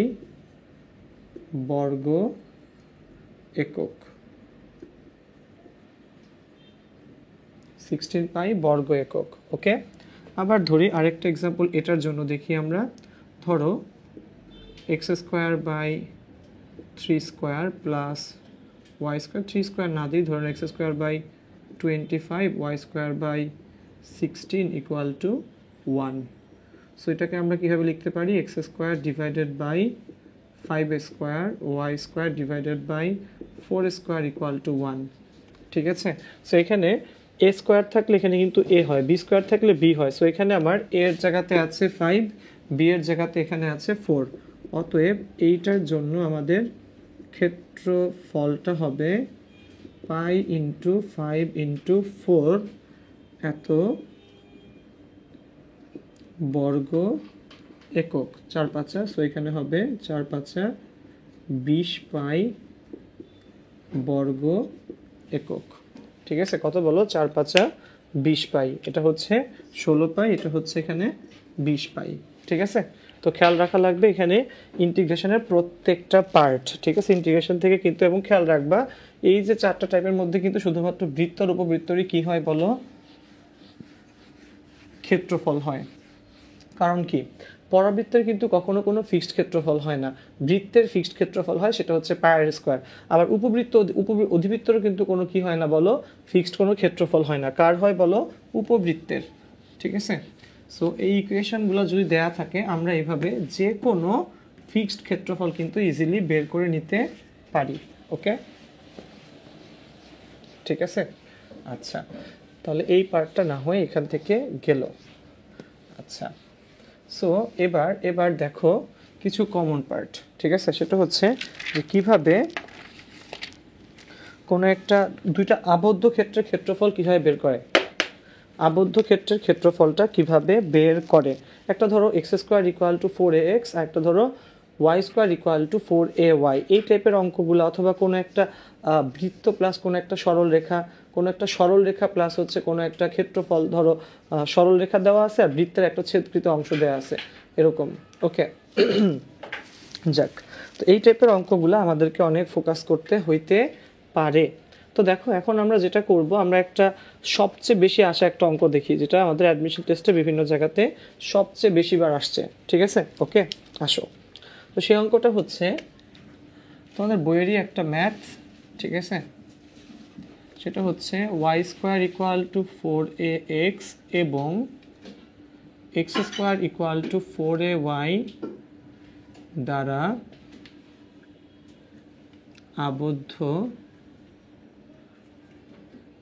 বর্গ একক, 16 পাই বর্গ একক, ওকে। আবার ধরি আরেকটা এক্সাম্পল এটার জন্য দেখি আমরা। ধরো x square by 3 square plus y square, 3 square না দিই, ধরুন x square by 25 y square by 16 equal to 1। So এটাকে আমরা কীভাবে লিখতে পারি? X square divided by 5 square y square divided by 4 square equal to 1, ঠিক আছে। সো এখানে এ স্কোয়ার থাকলে এখানে কিন্তু এ হয়, বি স্কোয়ার থাকলে বি হয়। সো এখানে আমার এর জায়গাতে আছে 5, বি এর জায়গাতে এখানে আছে 4। অতএব এইটার জন্য আমাদের ক্ষেত্রফলটা হবে পাই ইন্টু 5 ইন্টু 4 এত বর্গ একক, 4×5। সো এখানে হবে 4×5 20 পাই বর্গ একক, ঠিক আছে। কত বলো? 4×5 20 পাই, এটা হচ্ছে 16 পাই, এটা হচ্ছে এখানে 20 পাই, ঠিক আছে। তো খেয়াল রাখা লাগবে এখানে ইন্টিগ্রেশনের প্রত্যেকটা পার্ট, ঠিক আছে, ইন্টিগ্রেশন থেকে কিন্তু। এবং খেয়াল রাখবা এই যে 4টা টাইপের মধ্যে কিন্তু শুধুমাত্র বৃত্ত আর উপবৃত্তরই কি হয় বলো? ক্ষেত্রফল হয়। কারণ কি? পরাবৃত্তের কিন্তু কখনো কোনো ফিক্সড ক্ষেত্রফল হয় না, বৃত্তের ফিক্সড ক্ষেত্রফল হয়, সেটা হচ্ছে পাই আর স্কোয়ার। আবার উপবৃত্ত অধিবৃত্তেরও কিন্তু কোনো কি হয় না বলো? ফিক্সড কোনো ক্ষেত্রফল হয় না। কার হয় বলো? উপবৃত্তের, ঠিক আছে। সো এই ইকুয়েশনগুলো যদি দেয়া থাকে আমরা এইভাবে যে কোনো ফিক্সড ক্ষেত্রফল কিন্তু ইজিলি বের করে নিতে পারি, ওকে, ঠিক আছে। আচ্ছা, তাহলে এই পার্টটা না হয়ে এখান থেকে গেল। আচ্ছা, সো এবার দেখো কিছু কমন পার্ট, ঠিক আছে। সেটা হচ্ছে যে কীভাবে কোনো একটা দুইটা আবদ্ধ ক্ষেত্রের ক্ষেত্রফল কীভাবে বের করে, আবদ্ধ ক্ষেত্রের ক্ষেত্রফলটা কিভাবে বের করে। একটা ধরো x square equal to 4ax, আর একটা ধরো Y square equal two 4ay। এই টাইপের অঙ্কগুলো, অথবা কোনো একটা বৃত্ত প্লাস কোনো একটা সরল রেখা, কোনো একটা সরল রেখা প্লাস হচ্ছে কোনো একটা ক্ষেত্রফল, ধরো সরল রেখা দেওয়া আছে আর বৃত্তের একটা ছেদকৃত অংশ দেওয়া আছে, এরকম, ওকে। যাক, তো এই টাইপের অঙ্কগুলো আমাদেরকে অনেক ফোকাস করতে হইতে পারে। তো দেখো এখন আমরা যেটা করব, আমরা একটা সবচেয়ে বেশি আসা একটা অঙ্ক দেখি, যেটা আমাদের অ্যাডমিশন টেস্টে বিভিন্ন জায়গাতে সবচেয়ে বেশিবার আসছে, ঠিক আছে, ওকে। আসো, তো সেই অঙ্কটা হচ্ছে তোমাদের বইয়েরই একটা ম্যাথ, ঠিক আছে। সেটা হচ্ছে Y square equal to 4ax এবং x square equal two 4ay দ্বারা আবদ্ধ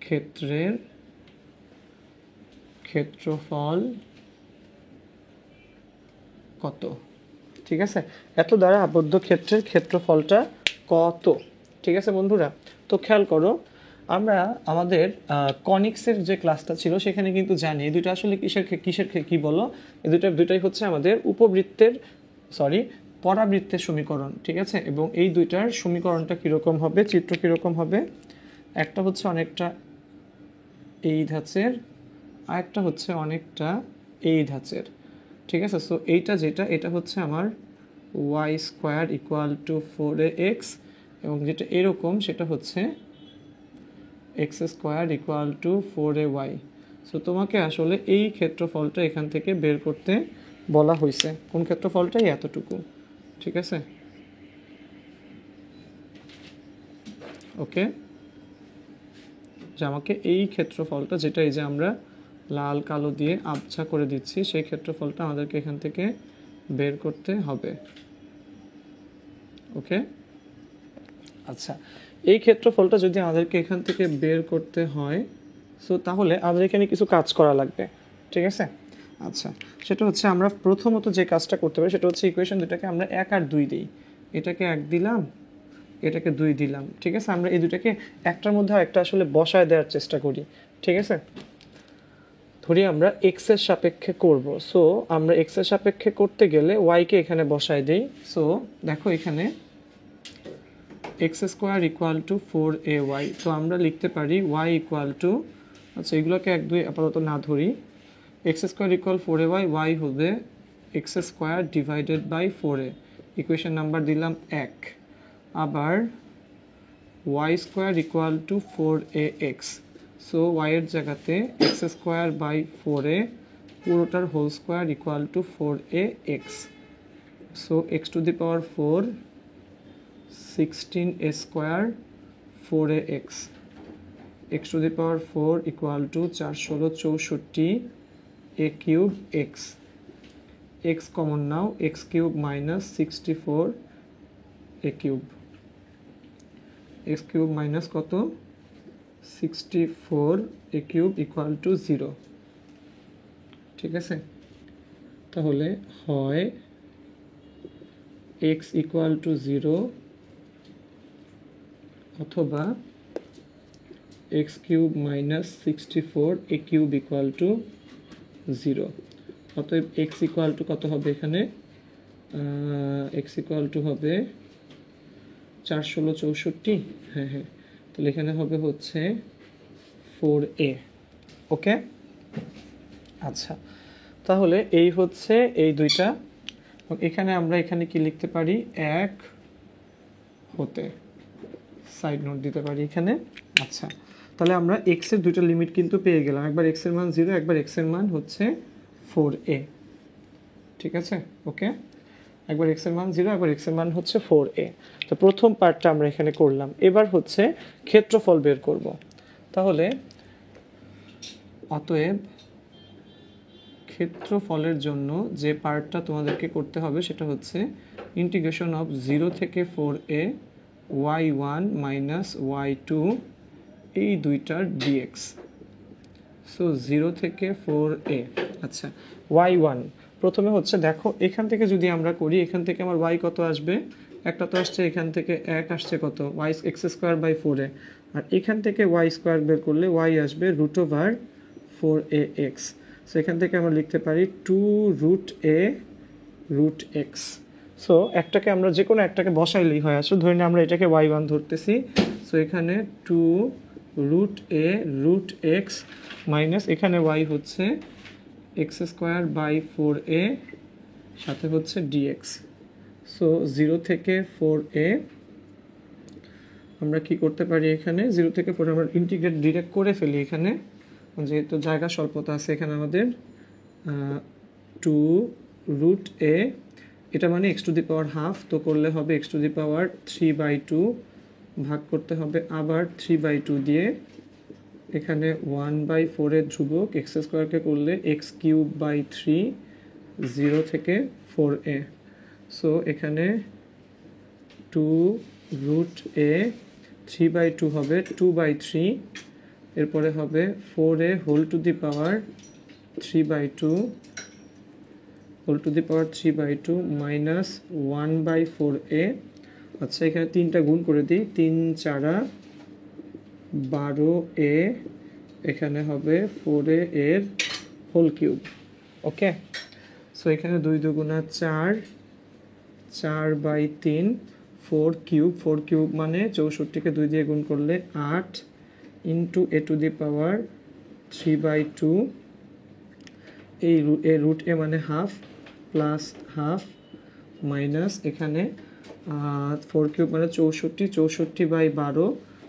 ক্ষেত্রের ক্ষেত্রফল কত, ঠিক আছে। এত দ্বারা আবদ্ধ ক্ষেত্রের ক্ষেত্রফলটা কত, ঠিক আছে বন্ধুরা। তো খেয়াল করো, আমরা আমাদের কনিক্সের যে ক্লাসটা ছিল সেখানে কিন্তু জানি এই দুটো আসলে কিসের কি বলো, এই দুটাই হচ্ছে আমাদের উপবৃত্তের পরাবৃত্তের সমীকরণ, ঠিক আছে। এবং এই দুইটার সমীকরণটা কীরকম হবে, চিত্র কীরকম হবে, একটা হচ্ছে অনেকটা এই ধাঁচের, আরেকটা হচ্ছে অনেকটা এই ধাঁচের, ঠিক আছে। সো এইটা যেটা, এটা হচ্ছে আমার Y square equal to 4ax, এবং যেটা এরকম সেটা হচ্ছে x square equal two 4ay। So তোমাকে আসলে এই ক্ষেত্রফলটা এখান থেকে বের করতে বলা হয়েছে। কোন ক্ষেত্রফলটাই এতটুকু, ঠিক আছে? ওকে, যে আমাকে এই ক্ষেত্রফলটা, যেটা এই যে আমরা লাল কালো দিয়ে আবছা করে দিচ্ছি, সেই ক্ষেত্রফলটা আমাদেরকে এখান থেকে বের করতে হবে। ওকে, আচ্ছা, এই ক্ষেত্রফলটা যদি আমাদেরকে এখান থেকে বের করতে হয়, সো তাহলে আমাদের এখানে কিছু কাজ করা লাগবে, ঠিক আছে? আচ্ছা, সেটা হচ্ছে আমরা প্রথমত যে কাজটা করতে পারি সেটা হচ্ছে ইকুয়েশন দুটাকে আমরা 1 আর 2 দিই। এটাকে 1 দিলাম, এটাকে 2 দিলাম, ঠিক আছে? আমরা এই দুটাকে একটার মধ্যে একটা আসলে বসায় দেওয়ার চেষ্টা করি, ঠিক আছে? ধরি আমরা এক্স এর সাপেক্ষে করব, সো আমরা এক্স এর সাপেক্ষে করতে গেলে ওয়াইকে এখানে বসায় দিই। সো দেখো এখানে x square equal two 4ay, তো আমরা লিখতে পারি ওয়াই ইকুয়াল টু, আচ্ছা এগুলোকে 1 2 আপাতত না ধরি, x square equal 4ay, y হবে x square divided by 4a, equation number দিলাম 1। আবার y square equal to 4ax, so y এর জায়গাতে এক্স স্কোয়ার বাই 4a পুরোটার whole square equal to 4ax, so x to the power 4 16a square 4ax, x to the power 4 equal to 4 16 64 a cube x, x common নাও, x cube minus 64 a cube, x cube minus কত 64 a কিউব ইকুয়াল টু 0, ঠিক আছে? তাহলে হয় x ইকুয়াল টু 0 অথবা x cube minus 64 a cube equal to 0। অতএব এক্স ইকুয়াল টু কত হবে এখানে, এক্স ইকুয়াল টু হবে 4 16 64, হ্যাঁ হ্যাঁ, তাহলে এখানে হবে হচ্ছে 4a। ওকে, আচ্ছা, তাহলে এই হচ্ছে এই দুইটা। এখানে আমরা এখানে কি লিখতে পারি, 1 হতে সাইড নোট দিতে পারি এখানে। আচ্ছা, তাহলে আমরা x এর দুইটা লিমিট কিন্তু পেয়ে গেলাম, একবার x এর মান 0, একবার x এর মান হচ্ছে 4a, ঠিক আছে? ওকে, একবার x এর মান 0, একবার x এর মান হচ্ছে 4a। তো প্রথম পার্টটা আমরা এখানে করলাম, এবার হচ্ছে ক্ষেত্রফল বের করব। তাহলে অতএব ক্ষেত্রফলের জন্য যে পার্টটা তোমাদেরকে করতে হবে সেটা হচ্ছে ইন্টিগ্রেশন অফ 0 থেকে 4a y1 মাইনাস y2 এই দুইটার dx, সো 0 থেকে 4a। আচ্ছা, y1 প্রথমে হচ্ছে দেখো এখান থেকে যদি আমরা করি, এখান থেকে আমার y কত আসবে, একটা তো আসছে এখান থেকে 1 আসছে কত y x square by 4a, আর এখান থেকে y স্কোয়ার বের করলে y আসবে রুট ওভার 4ax, সো এখান থেকে আমরা লিখতে পারি 2 root a root x. So একটাকে আমরা যে কোনো একটাকে বসাইলেই হয়, আসলে ধরে নিই আমরা এটাকে y1 ধরতেছি, সো এখানে 2 root a root x minus এখানে y হচ্ছে এক্স স্কোয়ার বাই 4a সাথে হচ্ছে dx, সো 0 থেকে 4a আমরা কি করতে পারি, এখানে 0 থেকে 4 আমরা ইন্টিগ্রেট ডিরেক্ট করে ফেলি, এখানে যেহেতু জায়গা স্বল্পতা আছে এখানে আমাদের 2 রুট a, এটা মানে x to the power half, তো করলে হবে এক্স টু দি পাওয়ার 3/2 ভাগ করতে হবে আবার 3/2 দিয়ে, এখানে 1/4 এর ধ্রুবক এক্স স্কোয়ারকে করলে এক্স কিউব বাই 3 0 থেকে 4a, সো এখানে 2 রুট a 3/2 হবে 2/3, এরপরে হবে 4a whole to the power 3/2 whole to the power 3/2 minus 1/4a। আচ্ছা, এখানে 3টা গুণ করে দিই, 3 4 12a, এখানে হবে 4a এর হোল কিউব। ওকে, সো এখানে 2 2 4 4/3 4 কিউব, 4 কিউব মানে 64কে 2 দিয়ে গুণ করলে 8 into a two the power 3/2, এই রুট এ মানে হাফ প্লাস হাফ মাইনাস এখানে 4 কিউব মানে 64, 64/12,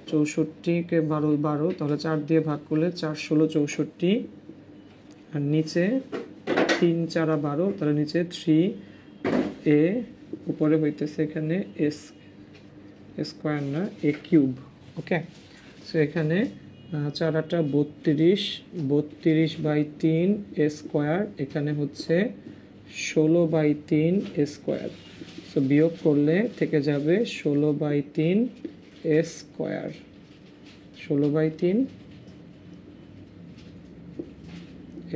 64কে 12, তাহলে 4 দিয়ে ভাগ করলে 4 ষোলো 64, আর নিচে 3 4 12, তাহলে নিচে 3a, উপরে হইতেছে এখানে s স্কোয়ার না a কিউব। ওকে, সো এখানে 4 8 32, 32/3 a স্কোয়ার, এখানে হচ্ছে 16/3 a স্কোয়ার। সো বিয়োগ করলে থেকে যাবে 16/3 a square, 16/3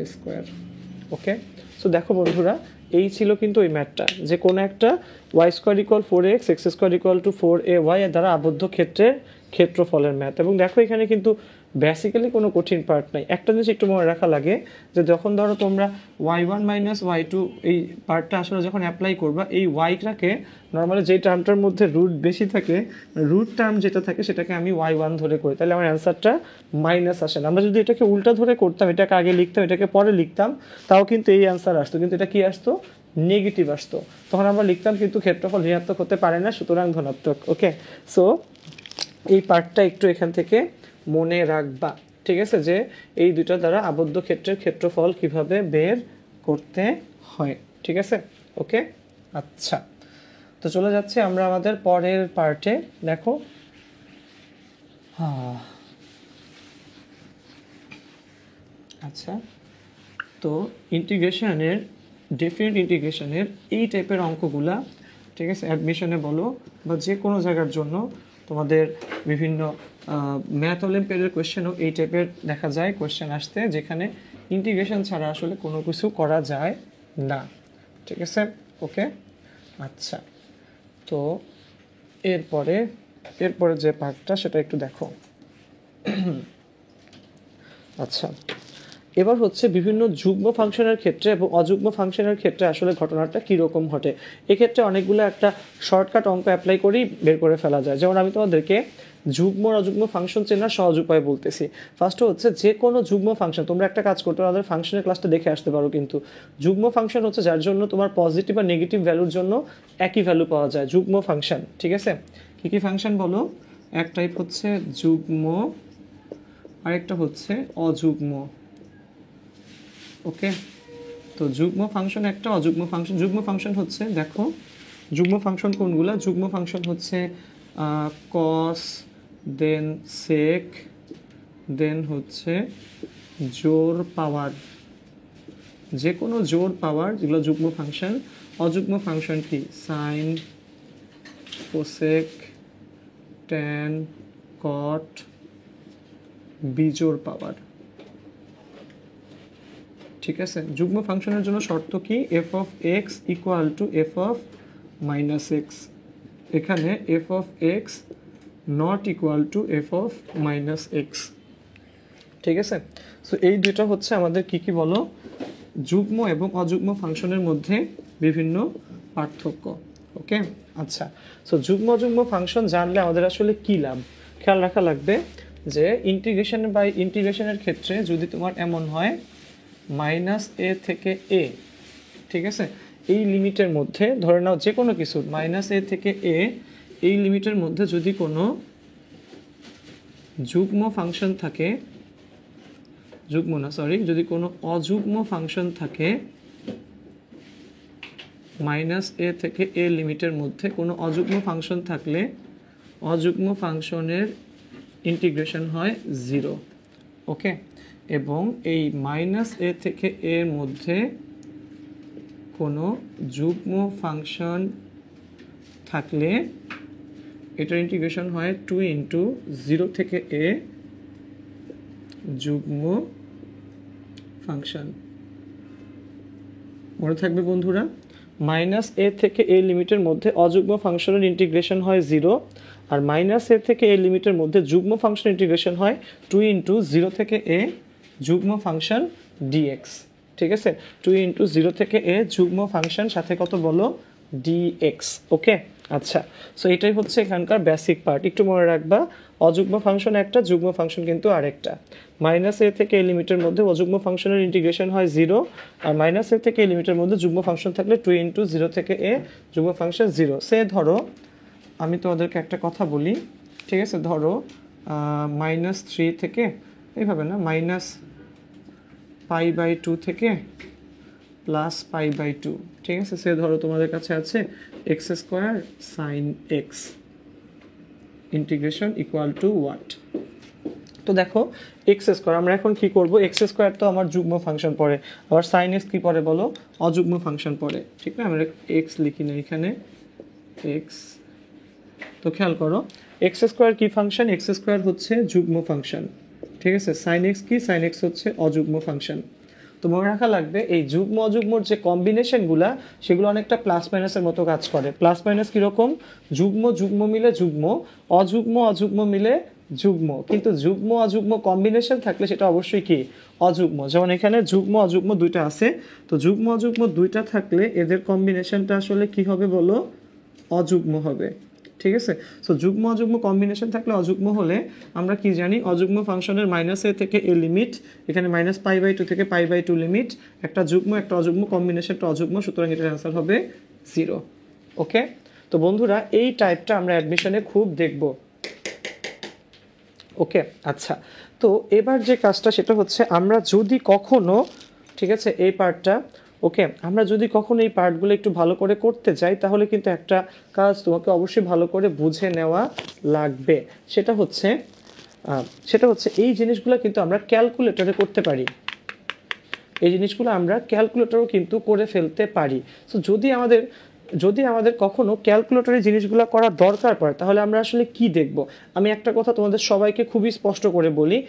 a square. Okay, so দেখো বন্ধুরা, এই ছিল কিন্তু ওই ম্যাথটা, যে কোনো একটা y² = 4x, x² = 4ay এর দ্বারা আবদ্ধ ক্ষেত্রের ক্ষেত্রফলের ম্যাথ। এবং দেখো এখানে কিন্তু বেসিক্যালি কোনো কঠিন পার্ট নাই। একটা জিনিস একটু মনে রাখা লাগে, যে যখন ধরো তোমরা y1 - y2 এই পার্টটা আসলে যখন অ্যাপ্লাই করবা, এই y-টাকে নর্মালি যেই টার্মটার মধ্যে রুট বেশি থাকে, রুট টার্ম যেটা থাকে সেটাকে আমি y1 ধরে করি, তাহলে আমার অ্যান্সারটা মাইনাস আসে না। আমরা যদি এটাকে উল্টা ধরে করতাম, এটাকে আগে লিখতাম, এটাকে পরে লিখতাম, তাও কিন্তু এই অ্যান্সার আসতো, কিন্তু এটা কি আসতো? নেগেটিভ আসতো। তখন আমরা লিখতাম কিন্তু ক্ষেত্রফল ঋণাত্মক হতে পারে না, সুতরাং ধনাত্মক। ওকে, সো এই পার্টটা একটু এখান থেকে মনে রাখবা, ঠিক আছে, যে এই দুইটা দ্বারা আবদ্ধ ক্ষেত্রের ক্ষেত্রফল কিভাবে বের করতে হয়, ঠিক আছে। ওকে, আচ্ছা, তো চলে যাচ্ছে আমরা আমাদের পরের পার্টে। দেখো, আচ্ছা, তো ইন্টিগ্রেশনের, ডেফিনিট ইন্টিগ্রেশনের এই টাইপের অঙ্কগুলা, ঠিক আছে, অ্যাডমিশনে বলো বা যে কোনো জায়গার জন্য তোমাদের বিভিন্ন ম্যাথ অলিম্পিয়াডের কোয়েশ্চেনও এই টাইপের দেখা যায় কোয়েশ্চেন আসতে, যেখানে ইন্টিগ্রেশন ছাড়া আসলে কোনো কিছু করা যায় না, ঠিক আছে। ওকে, আচ্ছা, তো এরপরে যে পার্টটা সেটা একটু দেখো। আচ্ছা, এবার হচ্ছে বিভিন্ন যুগ্ম ফাংশনের ক্ষেত্রে এবং অযুগ্ম ফাংশনের ক্ষেত্রে আসলে ঘটনাটা কীরকম ঘটে। এক্ষেত্রে অনেকগুলো একটা শর্টকাট অঙ্ক অ্যাপ্লাই করেই বের করে ফেলা যায়। যেমন আমি তোমাদেরকে যুগ্ম অযুগ্ম ফাংশন চেনার সহজ উপায় বলতেছি। ফার্স্ট হচ্ছে, যে কোনো যুগ্ম ফাংশন, তোমরা একটা কাজ করতে আমাদের ফাংশনের ক্লাসটা দেখে আসতে পারো, কিন্তু যুগ্ম ফাংশন হচ্ছে যার জন্য তোমার পজিটিভ আর নেগেটিভ ভ্যালুর জন্য একই ভ্যালু পাওয়া যায়, যুগ্ম ফাংশন, ঠিক আছে। কী কী ফাংশন বলো? এক টাইপ হচ্ছে যুগ্ম, আরেকটা হচ্ছে অযুগ্ম। ওকে, তো যুগ্ম ফাংশন একটা, অযুগ্ম ফাংশন। যুগ্ম ফাংশন হচ্ছে, দেখো যুগ্ম ফাংশন কোনগুলা? যুগ্ম ফাংশন হচ্ছে কস, দেন সেক, দেন হচ্ছে জোর পাওয়ার, যে কোনো জোর পাওয়ার, যেগুলো যুগ্ম ফাংশন। অযুগ্ম ফাংশন কি? সাইন, কোসেক, ট্যান, কট, বিজোড় পাওয়ার, ঠিক আছে। যুগ্ম ফাংশনের জন্য শর্ত কি? F of x equal to f of minus x. এখানে f of x not equal to f of minus x, ঠিক আছে। সো এই দুইটা হচ্ছে আমাদের কি কি বলো? যুগ্ম এবং অযুগ্ম ফাংশনের মধ্যে বিভিন্ন পার্থক্য। ওকে, আচ্ছা, সো যুগ্ম অযুগ্ম ফাংশন জানলে আমাদের আসলে কি লাভ? খেয়াল রাখা লাগবে যে ইন্টিগ্রেশনের ক্ষেত্রে যদি তোমার এমন হয় -a থেকে a, ঠিক আছে, এই লিমিটের মধ্যে ধরে নাও যে কোনো কিছু -a থেকে a, এই লিমিটের মধ্যে যদি কোনো যুগ্ম ফাংশন থাকে, যদি কোনো অযুগ্ম ফাংশন থাকে, -a থেকে a লিমিটের মধ্যে কোনো অযুগ্ম ফাংশন থাকলে অযুগ্ম ফাংশনের ইন্টিগ্রেশন হয় 0। ওকে, এবং এই -a থেকে a এর মধ্যে কোনো যুগ্ম ফাংশন থাকলে এটার ইন্টিগ্রেশন হয় 2 × 0 থেকে a যুগ্ম ফাংশন। মনে থাকবে বন্ধুরা, -a থেকে a লিমিটের মধ্যে অযুগ্ম ফাংশনের ইন্টিগ্রেশন হয় 0, আর -a থেকে a লিমিটের মধ্যে যুগ্ম ফাংশন ইন্টিগ্রেশন হয় 2 × 0 থেকে a যুগ্ম ফাংশন dx, ঠিক আছে। 2 × 0 থেকে a যুগ্ম ফাংশন, সাথে কত বলো? dx। ওকে, আচ্ছা, সো এটাই হচ্ছে এখানকার বেসিক পার্ট। একটু মনে রাখবা, অযুগ্ম ফাংশন একটা, যুগ্ম ফাংশন কিন্তু আরেকটা। মাইনাস এ থেকে এই লিমিটের মধ্যে অযুগ্ম ফাংশনের ইন্টিগ্রেশন হয় 0, আর মাইনাস এ থেকে এই লিমিটের মধ্যে যুগ্ম ফাংশন থাকলে 2 ইন্টু 0 থেকে এ যুগ্ম ফাংশন 0। সে ধরো আমি তোমাদেরকে একটা কথা বলি, ঠিক আছে, ধরো -3 থেকে এইভাবে না, -π/2 থেকে +π/2, ঠিক আছে। সে ধরো তোমাদের কাছে আছে x² sin x integration equal to what. তো দেখো x², আমরা এখন কি করব, x² তো আমার যুগ্ম ফাংশন পড়ে, আবার sin x কি পড়ে বলো, অযুগ্ম ফাংশন পড়ে, ঠিক না। আমরা x লিখি না এখানে, x। তো খেয়াল করো x² কি ফাংশন, x² হচ্ছে যুগ্ম ফাংশন, ঠিক আছে। sin x কি, sin x হচ্ছে অযুগ্ম ফাংশন। তো মনে রাখা লাগবে এই যুগ্ম অযুগ্মর যে কম্বিনেশনগুলা সেগুলো অনেকটা প্লাস মাইনাসের মতো কাজ করে। প্লাস মাইনাস কীরকম, যুগ্ম যুগ্ম মিলে যুগ্ম, অযুগ্ম অযুগ্ম মিলে যুগ্ম, কিন্তু যুগ্ম অযুগ্ম কম্বিনেশন থাকলে সেটা অবশ্যই কি, অযুগ্ম। যেমন এখানে যুগ্ম অযুগ্ম দুইটা আছে, তো যুগ্ম অযুগ্ম দুইটা থাকলে এদের কম্বিনেশনটা আসলে কি হবে বলো, অযুগ্ম হবে, ঠিক আছে। সো যুগ্ম অযুগ্ম কম্বিনেশন থাকলে অযুগ্ম হলে আমরা কি জানি, অযুগ্ম ফাংশনের -a থেকে a লিমিট, এখানে -π/2 থেকে π/2 লিমিট, একটা যুগ্ম একটা অযুগ্ম, কম্বিনেশনটা অযুগ্ম, সুতরাং এটার অ্যান্সার হবে 0। ওকে, তো বন্ধুরা এই টাইপটা আমরা অ্যাডমিশনে খুব দেখব। ওকে, আচ্ছা, তো এবার যে কাজটা সেটা হচ্ছে আমরা যদি কখনো, ঠিক আছে, এই পার্টটা, ওকে, আমরা যদি কখনো এই পার্টগুলো একটু ভালো করে করতে যাই তাহলে কিন্তু একটা কাজ তোমাকে অবশ্যই ভালো করে বুঝে নেওয়া লাগবে। সেটা হচ্ছে এই জিনিসগুলো কিন্তু আমরা ক্যালকুলেটরে করতে পারি, এই জিনিসগুলো আমরা ক্যালকুলেটরও কিন্তু করে ফেলতে পারি। সো যদি আমাদের কখনো ক্যালকুলেটরে জিনিসগুলো করার দরকার পড়ে তাহলে আমরা আসলে কি দেখব। আমি একটা কথা তোমাদের সবাইকে খুবই স্পষ্ট করে বলি,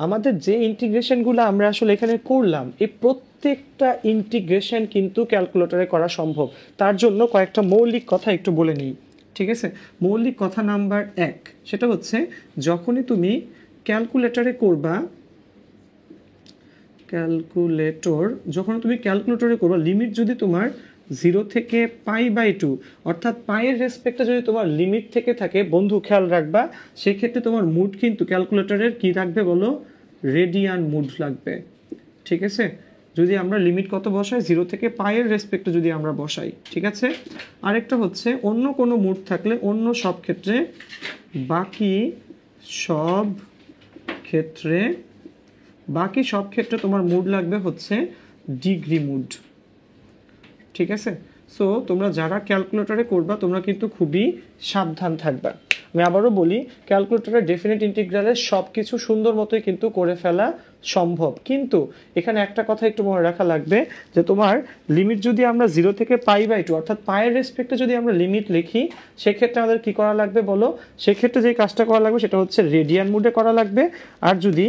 আমাদের যে ইন্টিগ্রেশনগুলো আমরা আসলে এখানে করলাম, এই প্রত্যেকটা ইন্টিগ্রেশন কিন্তু ক্যালকুলেটরে করা সম্ভব। তার জন্য কয়েকটা মৌলিক কথা একটু বলে নিই, ঠিক আছে। মৌলিক কথা নাম্বার 1, সেটা হচ্ছে যখনই তুমি ক্যালকুলেটরে করবা, যখন তুমি ক্যালকুলেটরে করবা, লিমিট যদি তোমার 0 থেকে π/2 অর্থাৎ পায়ের রেসপেক্টে যদি তোমার লিমিট থেকে থাকে, বন্ধু খেয়াল রাখবা সেক্ষেত্রে তোমার মুড কিন্তু ক্যালকুলেটরের কি রাখবে বলো, রেডিয়ান মুড লাগবে, ঠিক আছে। যদি আমরা লিমিট কত বসাই, 0 থেকে পায়ের রেসপেক্টে যদি আমরা বসাই, ঠিক আছে। আরেকটা হচ্ছে অন্য কোনো মুড থাকলে অন্য সব ক্ষেত্রে, বাকি সব ক্ষেত্রে তোমার মুড লাগবে হচ্ছে ডিগ্রি মুড, ঠিক আছে। সো তোমরা যারা ক্যালকুলেটরে করবা তোমরা কিন্তু খুবই সাবধান থাকবা। আমি আবারও বলি, ক্যালকুলেটরে ডেফিনিট ইন্টিগ্রালের সব কিছু সুন্দর মতোই কিন্তু করে ফেলা সম্ভব, কিন্তু এখানে একটা কথা একটু মনে রাখা লাগবে যে তোমার লিমিট যদি আমরা 0 থেকে π/2 অর্থাৎ পায়ের রেসপেক্টে যদি আমরা লিমিট লিখি, সেক্ষেত্রে আমাদের কি করা লাগবে বলো, সেক্ষেত্রে যে কাজটা করা লাগবে সেটা হচ্ছে রেডিয়ান মুডে করা লাগবে। আর যদি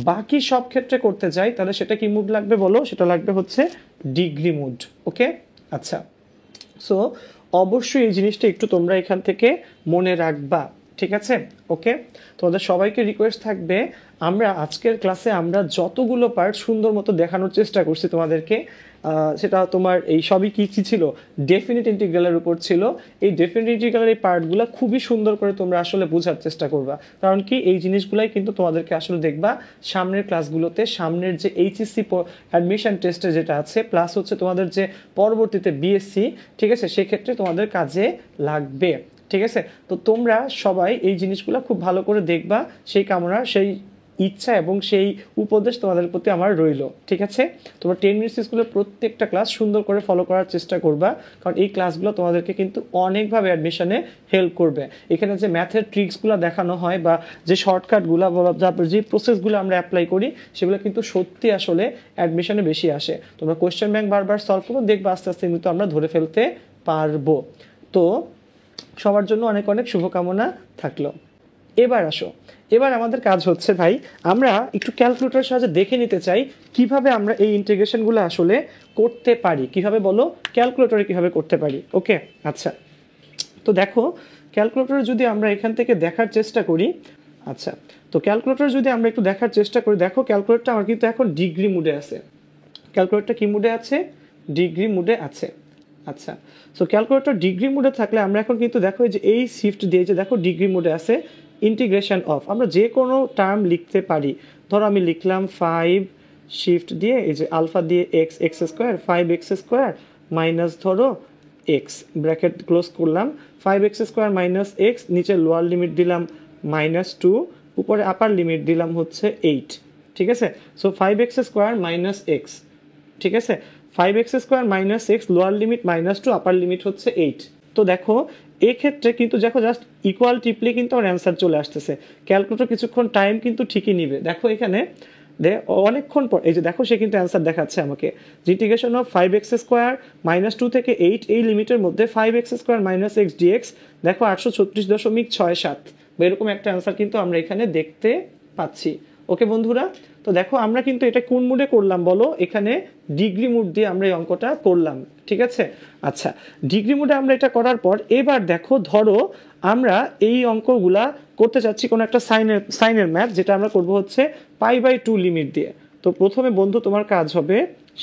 বাকি সব ক্ষেত্রে করতে যাই তাহলে সেটা কি মুড লাগবে বলো, সেটা লাগবে হচ্ছে ডিগ্রি মুড। ওকে, আচ্ছা, সো অবশ্যই এই জিনিসটা একটু তোমরা এখান থেকে মনে রাখবা, ঠিক আছে। ওকে, তোমাদের সবাইকে রিকোয়েস্ট থাকবে, আমরা আজকের ক্লাসে আমরা যতগুলো পার্ট সুন্দর মতো দেখানোর চেষ্টা করছি তোমাদেরকে, সেটা তোমার এই সবই কি ছিল, ডেফিনিট ইন্টিগ্রালের উপর ছিল। এই ডেফিনিট ইন্টিগ্রালের এই পার্টগুলো খুবই সুন্দর করে তোমরা আসলে বোঝার চেষ্টা করবা, কারণ কি এই জিনিসগুলাই কিন্তু তোমাদেরকে আসলে দেখবা সামনের ক্লাসগুলোতে, সামনের যে এইচএসসি অ্যাডমিশন টেস্টে যেটা আছে, প্লাস হচ্ছে তোমাদের যে পরবর্তীতে বিএসসি, ঠিক আছে, সেক্ষেত্রে তোমাদের কাজে লাগবে, ঠিক আছে। তো তোমরা সবাই এই জিনিসগুলো খুব ভালো করে দেখবা, সেই কামনা, সেই ইচ্ছা এবং সেই উপদেশ তোমাদের প্রতি আমার রইল, ঠিক আছে। তোমরা 10 মিনিটস স্কুলের প্রত্যেকটা ক্লাস সুন্দর করে ফলো করার চেষ্টা করবা, কারণ এই ক্লাসগুলো তোমাদেরকে কিন্তু অনেকভাবে অ্যাডমিশনে হেল্প করবে। এখানে যে ম্যাথের ট্রিক্সগুলো দেখানো হয় বা যে শর্টকাটগুলো বা যে প্রসেসগুলো আমরা অ্যাপ্লাই করি, সেগুলো কিন্তু সত্যি আসলে অ্যাডমিশনে বেশি আসে। তোমরা কোয়েশ্চেন ব্যাংক বারবার সলভ করো, দেখবা আস্তে আস্তে কিন্তু আমরা ধরে ফেলতে পারবো। তো সবার জন্য অনেক অনেক শুভকামনা থাকলো। এবার আমাদের কাজ হচ্ছে ভাই, আমরা একটু ক্যালকুলেটরের সাহায্যে দেখে নিতে চাই কিভাবে আমরা এই ইন্টিগ্রেশনগুলো আসলে করতে পারি। কিভাবে বলো, ক্যালকুলেটরে কিভাবে করতে পারি। ওকে, আচ্ছা, তো দেখো ক্যালকুলেটরে যদি আমরা এখান থেকে দেখার চেষ্টা করি, আচ্ছা, তো ক্যালকুলেটরে যদি আমরা একটু দেখার চেষ্টা করি, দেখো ক্যালকুলেটরটা আমার কিন্তু এখন ডিগ্রি মুডে আছে। ক্যালকুলেটরটা কি মুডে আছে, ডিগ্রি মুডে আছে। আচ্ছা, সো ক্যালকুলেটর ডিগ্রি মোডে থাকলে আমরা এখন কিন্তু দেখো যে এই শিফট দিয়ে যে দেখো ডিগ্রি মোডে আছে, ইন্টিগ্রেশন অফ, আমরা যে কোনো টার্ম লিখতে পারি। ধরো আমি লিখলাম 5 শিফট দিয়ে এই যে আলফা দিয়ে x x square 5x² minus ধরো এক্স, ব্র্যাকেট ক্লোজ করলাম, 5x² মাইনাস এক্স, নিচে লোয়ার লিমিট দিলাম -2, উপরে আপার লিমিট দিলাম হচ্ছে 8, ঠিক আছে। সো 5x² মাইনাস এক্স, ঠিক আছে, 5x² minus x, lower limit -2, আপার লিমিট হচ্ছে 8। তো দেখো এক্ষেত্রে কিন্তু দেখো জাস্ট ইকুয়াল টিপলে কিন্তু আমার অ্যান্সার চলে আসতেছে। ক্যালকুলেটর কিছুক্ষণ টাইম কিন্তু ঠিকই নিবে। দেখো এখানে অনেকক্ষণ পর এই যে দেখো সে কিন্তু অ্যান্সার দেখাচ্ছে আমাকে, ইন্টিগ্রেশন অফ 5x² -2 থেকে 8 এই লিমিটের মধ্যে 5x² মাইনাস এক্স ডিএক্স, দেখো 836.67 বা এরকম একটা অ্যান্সার কিন্তু আমরা এখানে দেখতে পাচ্ছি। ওকে বন্ধুরা, তো দেখো আমরা কিন্তু এটা কোন মুডে করলাম বলো, এখানে ডিগ্রি মুড দিয়ে আমরা এই অঙ্কটা করলাম, ঠিক আছে। আচ্ছা, ডিগ্রি মুডে আমরা এটা করার পর এবার দেখো ধরো আমরা এই অঙ্কগুলা করতে চাচ্ছি কোনো একটা সাইনের ম্যাথ, যেটা আমরা করব হচ্ছে π/2 লিমিট দিয়ে। তো প্রথমে বন্ধু তোমার কাজ হবে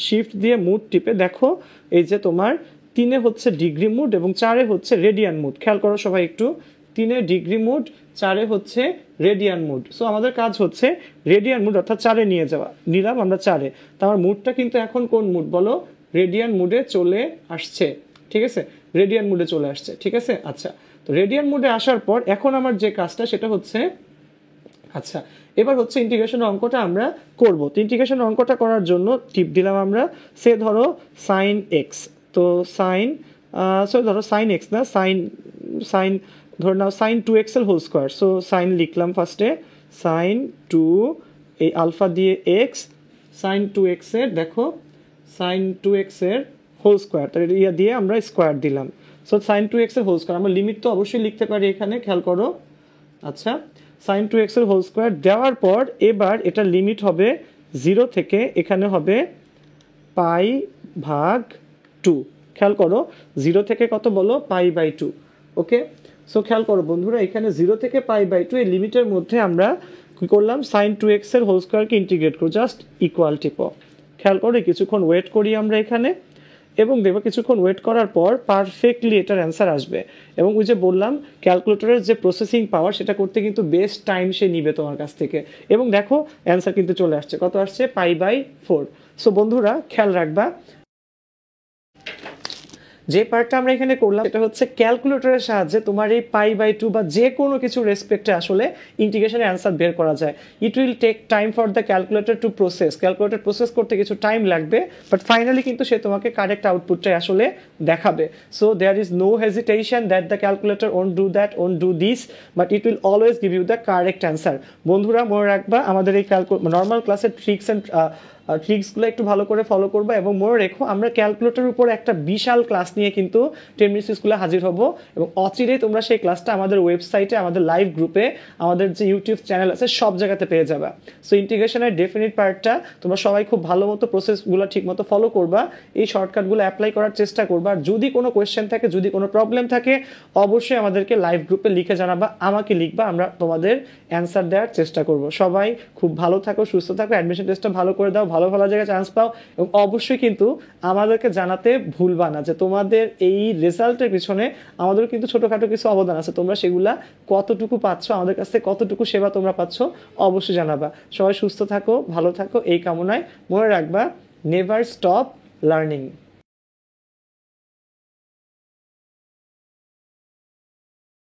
শিফট দিয়ে মুড টিপে দেখো এই যে তোমার 3-এ হচ্ছে ডিগ্রি মুড এবং 4-এ হচ্ছে রেডিয়ান মুড। খেয়াল করো সবাই একটু, 3-এ ডিগ্রি মুড, 4-এ হচ্ছে রেডিয়ান মুড। সো আমাদের কাজ হচ্ছে রেডিয়ান মুড অর্থাৎ 4-এ নিয়ে যাওয়া, নিলাম আমরা 4-এ। তো আমার মুডটা কিন্তু এখন কোন মুড বলো, রেডিয়ান মুডে চলে আসছে, ঠিক আছে, রেডিয়ান মুডে চলে আসছে, ঠিক আছে। আচ্ছা, তো রেডিয়ান মুডে আসার পর এখন আমার যে কাজটা সেটা হচ্ছে, আচ্ছা এবার হচ্ছে ইন্টিগ্রেশনের অঙ্কটা আমরা করব। তো ইন্টিগ্রেশনের অঙ্কটা করার জন্য টিপ দিলাম আমরা, সে ধরো সাইন এক্স, তো সাইন ধরো সাইন এক্স না, সাইন ধরে নাও সাইন 2x এর হোল স্কোয়ার। সো সাইন লিখলাম ফার্স্টে, সাইন 2 এই আলফা দিয়ে এক্স, সাইন 2x এর দেখো সাইন 2x এর হোল স্কোয়ার, তো ইয়া দিয়ে আমরা স্কোয়ার দিলাম। সো সাইন 2x এর হোল স্কোয়ার, আমরা লিমিট তো অবশ্যই লিখতে পারি এখানে, খেয়াল করো। আচ্ছা, সাইন 2x এর হোল স্কোয়ার দেওয়ার পর এবার এটা লিমিট হবে 0 থেকে, এখানে হবে π/2। খেয়াল করো 0 থেকে কত বলো, π/2। ওকে, সো খেয়াল করো বন্ধুরা, এখানে 0 থেকে π/2 এই লিমিটের মধ্যে আমরা কি করলাম, সাইন 2x এর হোল স্কোয়ারকে ইন্টিগ্রেট করো, জাস্ট ইকুয়াল টিপো। খেয়াল করে কিছুক্ষণ ওয়েট করি আমরা এখানে, এবং দেখবো কিছুক্ষণ ওয়েট করার পর পারফেক্টলি এটার অ্যান্সার আসবে। এবং ওই যে বললাম ক্যালকুলেটরের যে প্রসেসিং পাওয়ার সেটা করতে কিন্তু বেস্ট টাইম সে নিবে তোমার কাছ থেকে। এবং দেখো অ্যান্সার কিন্তু চলে আসছে, কত আসছে, π/4। সো বন্ধুরা খেয়াল রাখবা, যে পার্টটা আমরা এখানে করলাম এটা হচ্ছে ক্যালকুলেটরের সাহায্যে তোমার এই π/2 বা যে কোনো কিছু রেসপেক্টে আসলে ইন্টিগ্রেশনের অ্যান্সার বের করা যায়। It will take time for the calculator to process, calculator process করতে কিছু টাইম লাগবে, বাট ফাইনালি কিন্তু সে তোমাকে কারেক্ট আউটপুটটাই আসলে দেখাবে। So there is no hesitation that the calculator won't do that, won't do this, but it will always give you the correct answer. বন্ধুরা মনে রাখবা, আমাদের এই নর্মাল ক্লাসের ট্রিক্সগুলো একটু ভালো করে ফলো করবো, এবং মনে রেখো আমরা ক্যালকুলেটরের উপর একটা বিশাল ক্লাস নিয়ে কিন্তু 10 মিনিটস স্কুলে হাজির হব, এবং অচিরেই তোমরা সেই ক্লাসটা আমাদের ওয়েবসাইটে, আমাদের লাইভ গ্রুপে, আমাদের যে ইউটিউব চ্যানেল আছে সব জায়গাতে পেয়ে যাবে। সো ইন্টিগ্রেশনের ডেফিনিট পার্টটা তোমরা সবাই খুব ভালো মতো প্রসেসগুলো ঠিক মতো ফলো করবা, এই শর্টকাটগুলো অ্যাপ্লাই করার চেষ্টা করবা। আর যদি কোনো কোয়েশ্চেন থাকে, যদি কোনো প্রবলেম থাকে, অবশ্যই আমাদেরকে লাইভ গ্রুপে লিখে জানাবা, আমাকে লিখবা, আমরা তোমাদের অ্যান্সার দেওয়ার চেষ্টা করব। সবাই খুব ভালো থাকো, সুস্থ থাকো, অ্যাডমিশন টেস্টটা ভালো করে দাও, ভালো ভালো জায়গায় চান্স পাও, এবং অবশ্যই কিন্তু আমাদেরকে জানাতে ভুলবা না যে তোমাদের এই রেজাল্টের পিছনে আমাদের কিন্তু ছোটোখাটো কিছু অবদান আছে, তোমরা সেগুলা কতটুকু পাচ্ছ, আমাদের কাছ থেকে কতটুকু সেবা তোমরা পাচ্ছ, অবশ্যই জানাবা। সবাই সুস্থ থাকো, ভালো থাকো, এই কামনায়। মনে রাখবা, নেভার স্টপ লার্নিং।